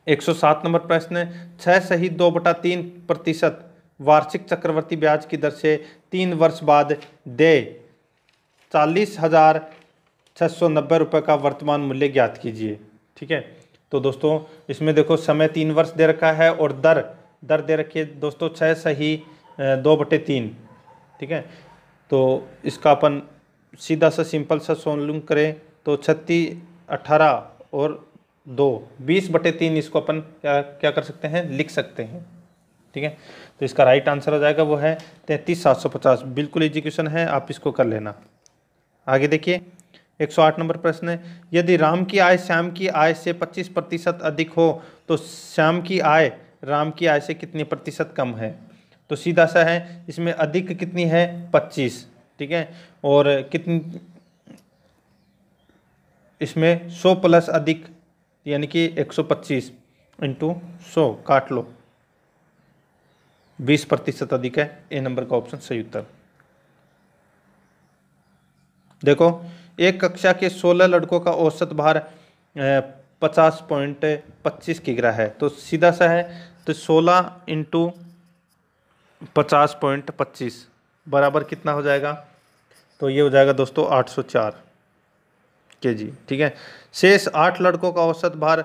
Speaker 1: 107 नंबर प्रश्न, 6 सहित 2/3% वार्षिक चक्रवर्ती ब्याज की दर से 3 वर्ष बाद दे 40,690 रुपये का वर्तमान मूल्य ज्ञात कीजिए। ठीक है, तो दोस्तों इसमें देखो समय 3 वर्ष दे रखा है और दर दे रखी है दोस्तों 6 सही 2/3। ठीक है, तो इसका अपन सीधा सा सिंपल सा सोल्यूशन करें तो 36, 18 और 2 20/3 इसको अपन क्या कर सकते हैं, लिख सकते हैं। ठीक है, तो इसका राइट आंसर हो जाएगा वो है 33,750। बिल्कुल इजी क्वेश्चन है, आप इसको कर लेना। आगे देखिए 108 नंबर प्रश्न है, यदि राम की आय श्याम की आय से 25% अधिक हो तो श्याम की आय राम की आय से कितने प्रतिशत कम है। तो सीधा सा है, इसमें अधिक कितनी है 25। ठीक है, और कितनी इसमें 100 प्लस अधिक यानी कि 125 इंटू 100 काट लो 20% अधिक है। ए नंबर का ऑप्शन सही उत्तर। देखो एक कक्षा के 16 लड़कों का औसत भार 50.25 किग्रा है। तो सीधा सा है, तो 16 इंटू 50.25 बराबर कितना हो जाएगा, तो ये हो जाएगा दोस्तों 804 kg। ठीक है, शेष 8 लड़कों का औसत भार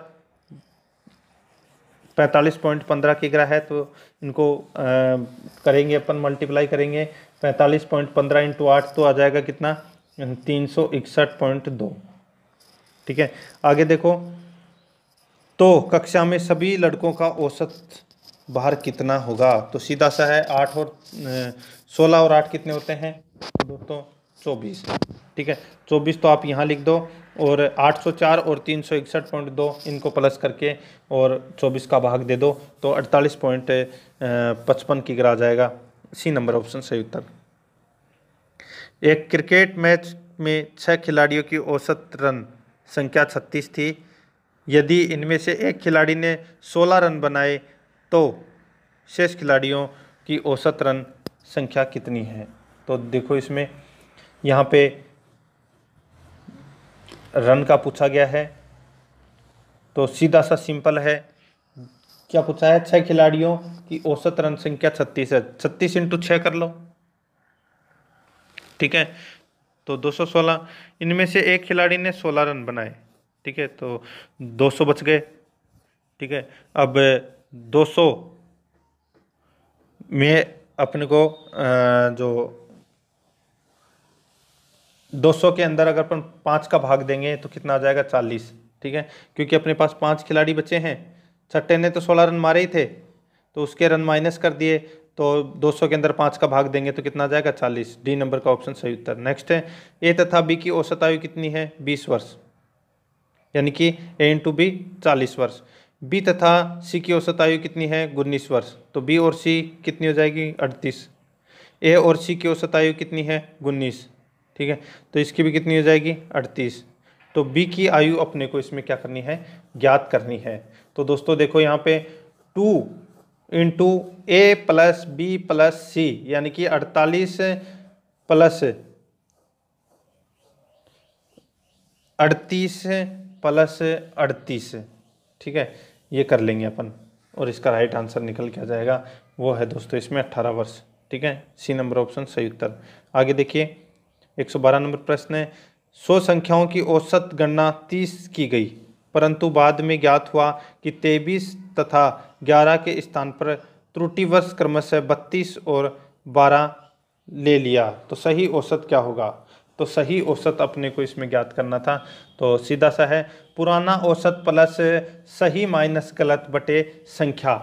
Speaker 1: 45.15 किग्रा है। तो इनको करेंगे अपन, मल्टीप्लाई करेंगे 45.15 इंटू 8 तो आ जाएगा कितना 361.2। ठीक है, आगे देखो तो कक्षा में सभी लड़कों का औसत भार कितना होगा। तो सीधा सा है 8 और 16 और 8 कितने होते हैं दोस्तों 24। ठीक है, 24 तो आप यहाँ लिख दो और 804 और 361.2 इनको प्लस करके और 24 का भाग दे दो तो 48.55 किग्रा आ जाएगा। सी नंबर ऑप्शन सही उत्तर। एक क्रिकेट मैच में 6 खिलाड़ियों की औसत रन संख्या 36 थी। यदि इनमें से एक खिलाड़ी ने 16 रन बनाए तो शेष खिलाड़ियों की औसत रन संख्या कितनी है। तो देखो इसमें यहाँ पे रन का पूछा गया है, तो सीधा सा सिंपल है, क्या पूछा है 6 खिलाड़ियों की औसत रन संख्या 36 है। 36 इंटू 6 कर लो। ठीक है, तो 216। इनमें से एक खिलाड़ी ने 16 रन बनाए। ठीक है, तो 200 बच गए। ठीक है, अब 200 में अपने को जो 200 के अंदर अगर अपन 5 का भाग देंगे तो कितना आ जाएगा 40। ठीक है, क्योंकि अपने पास 5 खिलाड़ी बचे हैं, छठे ने तो 16 रन मारे ही थे तो उसके रन माइनस कर दिए, तो 200 के अंदर 5 का भाग देंगे तो कितना आ जाएगा 40। डी नंबर का ऑप्शन सही उत्तर। नेक्स्ट है, ए तथा बी की औसत आयु कितनी है 20 वर्ष, यानी कि ए इंटू बी 40 वर्ष। बी तथा सी की औसत आयु कितनी है 19 वर्ष, तो बी और सी कितनी हो जाएगी 38। ए और सी की औसत आयु कितनी है 19। ठीक है, तो इसकी भी कितनी हो जाएगी 38। तो बी की आयु अपने को इसमें क्या करनी है, ज्ञात करनी है। तो दोस्तों देखो यहाँ पे 2 इंटू ए प्लस बी प्लस सी यानी कि 48 प्लस 38 प्लस 38, ठीक है, ये कर लेंगे अपन और इसका राइट आंसर निकल के आ जाएगा, वो है दोस्तों इसमें 18 वर्ष। ठीक है, सी नंबर ऑप्शन सही उत्तर। आगे देखिए 112 नंबर प्रश्न है, 100 संख्याओं की औसत गणना 30 की गई, परंतु बाद में ज्ञात हुआ कि 23 तथा 11 के स्थान पर त्रुटिवश क्रमशः 32 और 12 ले लिया, तो सही औसत क्या होगा। तो सही औसत अपने को इसमें ज्ञात करना था, तो सीधा सा है पुराना औसत प्लस सही माइनस गलत बटे संख्या।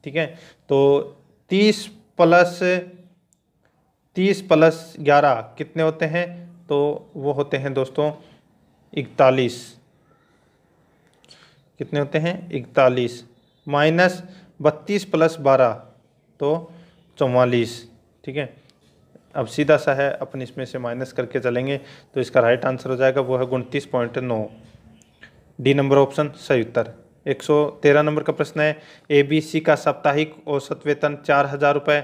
Speaker 1: ठीक है, तो 30 प्लस 11 कितने होते हैं, तो वो होते हैं दोस्तों 41। कितने होते हैं 41, माइनस 32 प्लस 12 तो 44। ठीक है, अब सीधा सा है अपन इसमें से माइनस करके चलेंगे तो इसका राइट आंसर हो जाएगा वो है 29.9, डी नंबर ऑप्शन सही उत्तर। 113 नंबर का प्रश्न है, ए बी सी का साप्ताहिक औसत वेतन 4000 रुपये,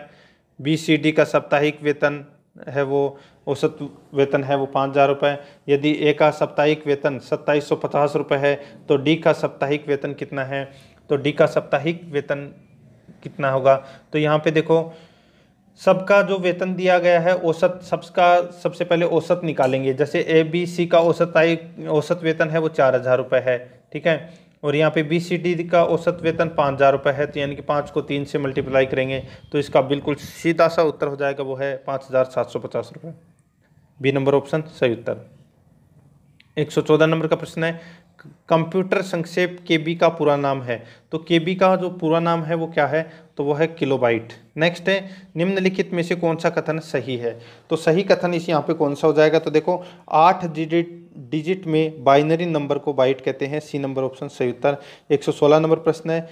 Speaker 1: बी सी डी का साप्ताहिक वेतन है वो औसत वेतन है वो 5000 रुपये। यदि ए का साप्ताहिक वेतन 2750 रुपये है तो डी का साप्ताहिक वेतन कितना है, तो डी का साप्ताहिक वेतन कितना होगा। तो यहाँ पे देखो सबका जो वेतन दिया गया है औसत, सबका सबसे पहले औसत निकालेंगे। जैसे ए बी सी का औसत वेतन है वो 4000 रुपये है, ठीक है, और यहाँ पे बी सी डी का औसत वेतन 5000 रुपये है, तो यानी कि 5 को 3 से मल्टीप्लाई करेंगे तो इसका बिल्कुल सीधा सा उत्तर हो जाएगा वो है 5750 रुपये, बी नंबर ऑप्शन सही उत्तर। 114 नंबर का प्रश्न है, कंप्यूटर संक्षेप केबी का पूरा नाम है, तो केबी का जो पूरा नाम है वो क्या है, तो वो है किलोबाइट। नेक्स्ट है, निम्नलिखित में से कौन सा कथन सही है, तो सही कथन इस यहाँ पे कौन सा हो जाएगा, तो देखो 8 डिजिट में बाइनरी नंबर को बाइट कहते हैं, सी नंबर ऑप्शन सही उत्तर। 116 नंबर प्रश्न है,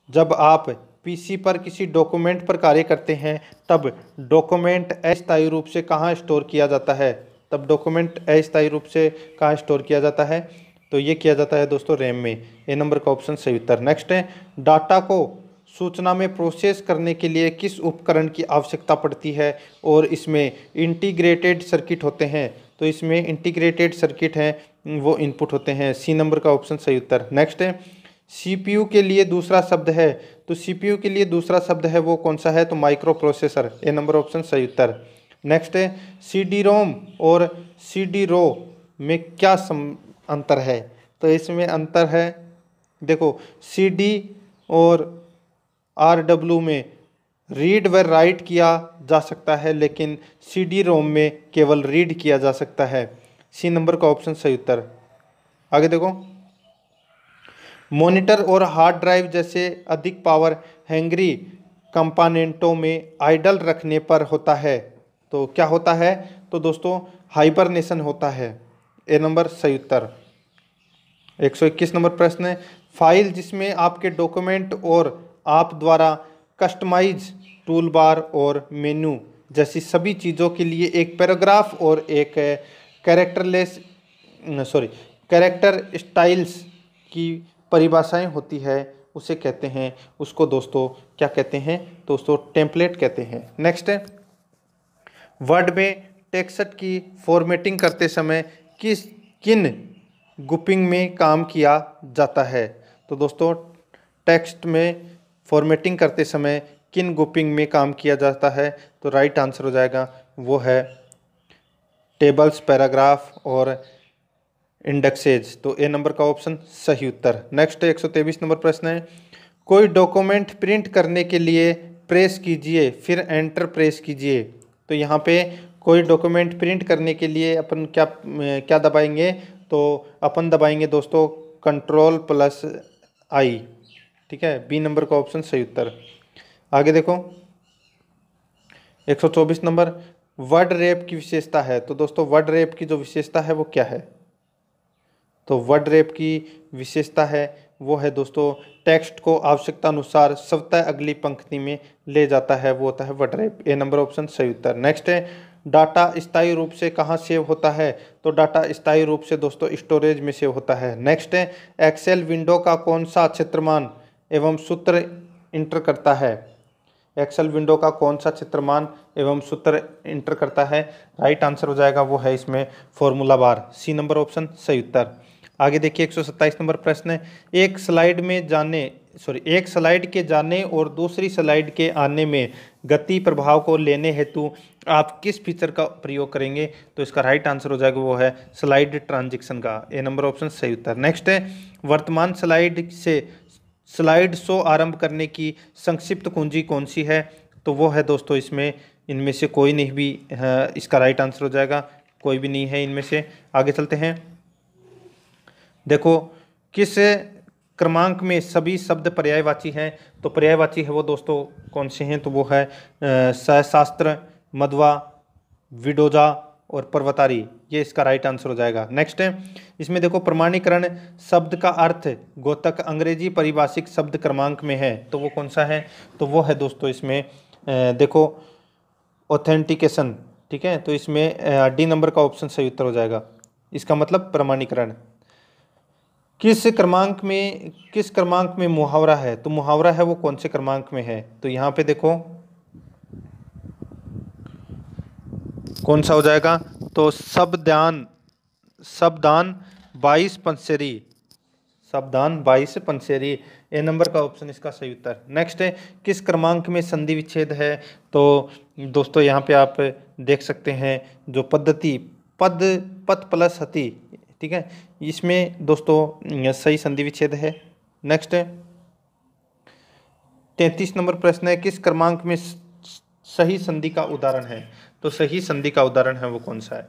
Speaker 1: जब आप पीसी पर किसी डॉक्यूमेंट पर कार्य करते हैं तब डॉक्यूमेंट अस्थायी रूप से कहाँ स्टोर किया जाता है, तब डॉक्यूमेंट अस्थायी रूप से कहाँ स्टोर किया जाता है, तो ये किया जाता है दोस्तों रैम में, ए नंबर का ऑप्शन सही उत्तर। नेक्स्ट है, डाटा को सूचना में प्रोसेस करने के लिए किस उपकरण की आवश्यकता पड़ती है और इसमें इंटीग्रेटेड सर्किट होते हैं, तो इसमें इंटीग्रेटेड सर्किट हैं वो इनपुट होते हैं, सी नंबर का ऑप्शन सही उत्तर। नेक्स्ट है, सीपीयू के लिए दूसरा शब्द है, तो सीपीयू के लिए दूसरा शब्द है वो कौन सा है, तो माइक्रो प्रोसेसर, ए नंबर ऑप्शन सही उत्तर। नेक्स्ट है, सी रोम और सी रो में क्या अंतर है, तो इसमें अंतर है, देखो CD और RW में रीड व राइट किया जा सकता है लेकिन CD रोम में केवल रीड किया जा सकता है, सी नंबर का ऑप्शन सही उत्तर। आगे देखो, मॉनिटर और हार्ड ड्राइव जैसे अधिक पावर हैंगरी कंपोनेंटों में आइडल रखने पर होता है, तो क्या होता है, तो दोस्तों हाइबरनेशन होता है, ए नंबर सही उत्तर। 121 नंबर प्रश्न है, फाइल जिसमें आपके डॉक्यूमेंट और आप द्वारा कस्टमाइज टूल बार और मेन्यू जैसी सभी चीज़ों के लिए एक पैराग्राफ और एक कैरेक्टर स्टाइल्स की परिभाषाएं होती है उसे कहते हैं, उसको दोस्तों क्या कहते हैं, दोस्तों टेम्पलेट कहते हैं। नेक्स्ट है, वर्ड में टेक्स्ट की फॉर्मेटिंग करते समय किन ग्रुपिंग में काम किया जाता है, तो दोस्तों टेक्स्ट में फॉर्मेटिंग करते समय किन ग्रुपिंग में काम किया जाता है, तो राइट आंसर हो जाएगा वो है टेबल्स, पैराग्राफ और इंडेक्सेज, तो ए नंबर का ऑप्शन सही उत्तर। नेक्स्ट 123 नंबर प्रश्न है, कोई डॉक्यूमेंट प्रिंट करने के लिए प्रेस कीजिए फिर एंटर प्रेस कीजिए, तो यहाँ पे कोई डॉक्यूमेंट प्रिंट करने के लिए अपन क्या दबाएंगे, तो अपन दबाएंगे दोस्तों Ctrl+I, ठीक है, बी नंबर का ऑप्शन सही उत्तर। आगे देखो 124 नंबर, वर्ड रैप की विशेषता है, तो दोस्तों वर्ड रैप की जो विशेषता है वो क्या है, तो वर्ड रैप की विशेषता है वो है दोस्तों टेक्स्ट को आवश्यकता अनुसार स्वतः अगली पंक्ति में ले जाता है, वो होता है वर्ड रैप, ए नंबर ऑप्शन सही उत्तर। नेक्स्ट है, डाटा स्थायी रूप से कहाँ सेव होता है? तो डाटा स्थायी रूप से दोस्तों स्टोरेज में सेव होता है। नेक्स्ट है, एक्सेल विंडो का कौन सा क्षेत्रमान एवं सूत्र इंटर करता है? एक्सेल विंडो का कौन सा क्षेत्रमान एवं सूत्र इंटर करता है? राइट आंसर हो जाएगा वो है इसमें फॉर्मूला बार, सी नंबर ऑप्शन सही उत्तर। आगे देखिए 127 नंबर प्रश्न है, एक स्लाइड के जाने और दूसरी स्लाइड के आने में गति प्रभाव को लेने हेतु आप किस फीचर का प्रयोग करेंगे? तो इसका राइट आंसर हो जाएगा वो है स्लाइड ट्रांजिशन का, ए नंबर ऑप्शन सही उत्तर। नेक्स्ट है, वर्तमान स्लाइड से स्लाइड शो आरंभ करने की संक्षिप्त कुंजी कौन सी है? तो वो है दोस्तों इसमें इनमें से कोई नहीं भी है, इसका राइट आंसर हो जाएगा कोई भी नहीं है इनमें से। आगे चलते हैं, देखो किस क्रमांक में सभी शब्द पर्यायवाची हैं? तो पर्यायवाची है वो दोस्तों कौन से हैं? तो वो है सहस्त्र, मध्वा, विडोजा और पर्वतारी, ये इसका राइट आंसर हो जाएगा। नेक्स्ट है, इसमें देखो प्रमाणीकरण शब्द का अर्थ गोतक अंग्रेजी परिभाषिक शब्द क्रमांक में है, तो वो कौन सा है? तो वो है दोस्तों इसमें देखो ऑथेंटिकेशन, ठीक है, तो इसमें डी नंबर का ऑप्शन सही उत्तर हो जाएगा। इसका मतलब प्रमाणीकरण। किस क्रमांक में मुहावरा है? तो मुहावरा है वो कौन से क्रमांक में है? तो यहाँ पे देखो कौन सा हो जाएगा? तो शब्दान 22 पंसेरी, ए नंबर का ऑप्शन इसका सही उत्तर। नेक्स्ट है, किस क्रमांक में संधि विच्छेद है? तो दोस्तों यहाँ पे आप देख सकते हैं जो पद्धति पद प्लस हति, ठीक है, इसमें दोस्तों सही संधि विच्छेद है। नेक्स्ट है 33 नंबर प्रश्न है, किस क्रमांक में सही संधि का उदाहरण है? तो सही संधि का उदाहरण है वो कौन सा है?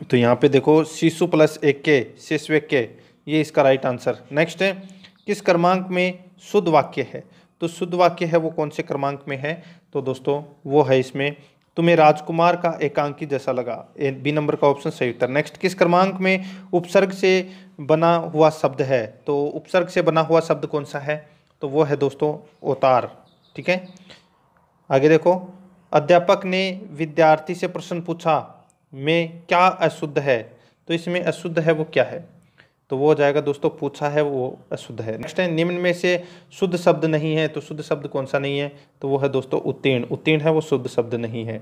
Speaker 1: तो यहाँ पे देखो शिशु प्लस एक के शिशु के, ये इसका राइट आंसर। नेक्स्ट है, किस क्रमांक में शुद्ध वाक्य है? तो शुद्ध वाक्य है वो कौन से क्रमांक में है? तो दोस्तों वो है इसमें तुम्हें राजकुमार का एकांकी जैसा लगा, बी नंबर का ऑप्शन सही उत्तर। नेक्स्ट, किस क्रमांक में उपसर्ग से बना हुआ शब्द है? तो उपसर्ग से बना हुआ शब्द कौन सा है? तो वो है दोस्तों ओतार, ठीक है। आगे देखो, अध्यापक ने विद्यार्थी से प्रश्न पूछा में क्या अशुद्ध है? तो इसमें अशुद्ध है वो क्या है? तो वो हो जाएगा दोस्तों पूछा है वो अशुद्ध है। नेक्स्ट है, निम्न में से शुद्ध शब्द नहीं है, तो शुद्ध शब्द कौन सा नहीं है? तो वो है दोस्तों उत्तीर्ण, उत्तीर्ण है वो शुद्ध शब्द नहीं है।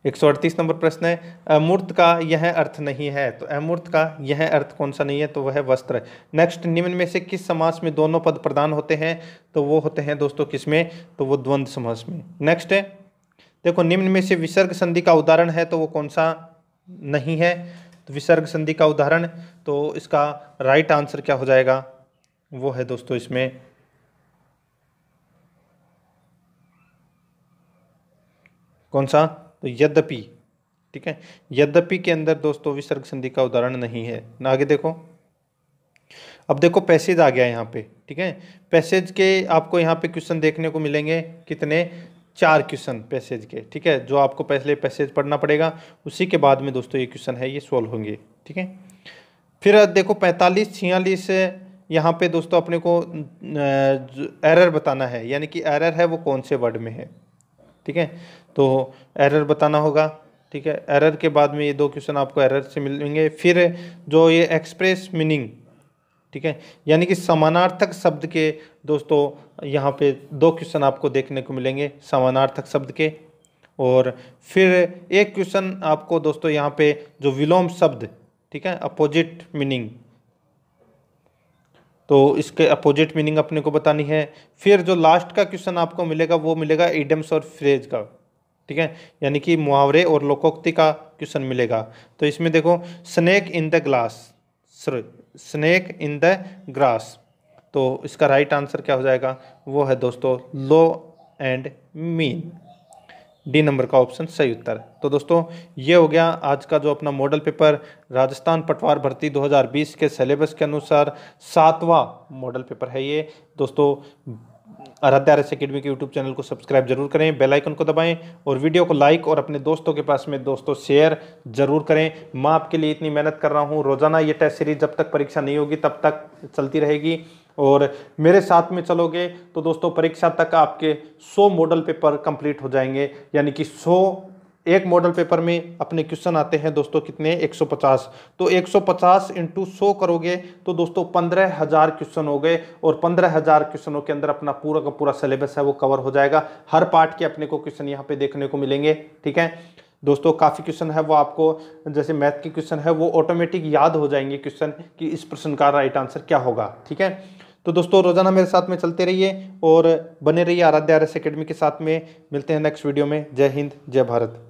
Speaker 1: 138 नंबर प्रश्न है, अमूर्त का यह अर्थ नहीं है, तो अमूर्त का यह अर्थ कौन सा नहीं है? तो वह है वस्त्र। नेक्स्ट, निम्न में से किस समास में दोनों पद प्रधान होते हैं? तो वो होते हैं दोस्तों किसमें? तो वो द्वंद्व समास में। नेक्स्ट है, देखो निम्न में से विसर्ग संधि का उदाहरण है, तो वो कौन सा नहीं है? तो विसर्ग संधि का उदाहरण, तो इसका राइट आंसर क्या हो जाएगा? वो है दोस्तों इसमें कौन सा? तो यद्यपि, ठीक है, यद्यपि के अंदर दोस्तों विसर्ग संधि का उदाहरण नहीं है। आगे देखो, अब देखो पैसेज आ गया यहाँ पे, ठीक है। पैसेज के आपको यहाँ पे क्वेश्चन देखने को मिलेंगे कितने? 4 क्वेश्चन पैसेज के, ठीक है, जो आपको पहले पैसेज पढ़ना पड़ेगा, उसी के बाद में दोस्तों ये क्वेश्चन है ये सोल्व होंगे, ठीक है। फिर देखो 45-46 यहाँ पे दोस्तों अपने को एरर बताना है, यानी कि एरर है वो कौन से वर्ड में है, ठीक है, तो एरर बताना होगा, ठीक है। एरर के बाद में ये 2 क्वेश्चन आपको एरर से मिलेंगे। फिर जो ये एक्सप्रेस मीनिंग, ठीक है, यानी कि समानार्थक शब्द के दोस्तों यहाँ पे 2 क्वेश्चन आपको देखने को मिलेंगे समानार्थक शब्द के। और फिर एक क्वेश्चन आपको दोस्तों यहाँ पे जो विलोम शब्द, ठीक है, अपोजिट मीनिंग, तो इसके अपोजिट मीनिंग अपने को बतानी है। फिर जो लास्ट का क्वेश्चन आपको मिलेगा वो मिलेगा इडियम्स और फ्रेज का, ठीक है, यानी कि मुहावरे और लोकोक्ति का क्वेश्चन मिलेगा। तो इसमें देखो snake in the glass, snake in the grass, तो इसका राइट आंसर क्या हो जाएगा? वो है दोस्तों लो एंड मीन, डी नंबर का ऑप्शन सही उत्तर। तो दोस्तों ये हो गया आज का जो अपना मॉडल पेपर राजस्थान पटवार भर्ती 2020 के सिलेबस के अनुसार 7वां मॉडल पेपर है ये। दोस्तों आराध्या RS अकेडमी के यूट्यूब चैनल को सब्सक्राइब जरूर करें, बेल आइकन को दबाएं और वीडियो को लाइक और अपने दोस्तों के पास में दोस्तों शेयर जरूर करें। मैं आपके लिए इतनी मेहनत कर रहा हूं, रोजाना ये टेस्ट सीरीज जब तक परीक्षा नहीं होगी तब तक चलती रहेगी। और मेरे साथ में चलोगे तो दोस्तों परीक्षा तक आपके 100 मॉडल पेपर कंप्लीट हो जाएंगे, यानी कि 100 एक मॉडल पेपर में अपने क्वेश्चन आते हैं दोस्तों कितने, 150। तो 150 इंटू 100 करोगे तो दोस्तों 15,000 क्वेश्चन हो गए, और 15,000 क्वेश्चनों के अंदर अपना पूरा का पूरा सिलेबस है वो कवर हो जाएगा। हर पार्ट के अपने को क्वेश्चन यहाँ पे देखने को मिलेंगे। ठीक है दोस्तों, काफ़ी क्वेश्चन है वो आपको, जैसे मैथ के क्वेश्चन है वो ऑटोमेटिक याद हो जाएंगे क्वेश्चन कि इस प्रश्न का राइट आंसर क्या होगा। ठीक है, तो दोस्तों रोजाना मेरे साथ में चलते रहिए और बने रहिए आराध्य आर एस अकेडमी के साथ में। मिलते हैं नेक्स्ट वीडियो में। जय हिंद, जय भारत।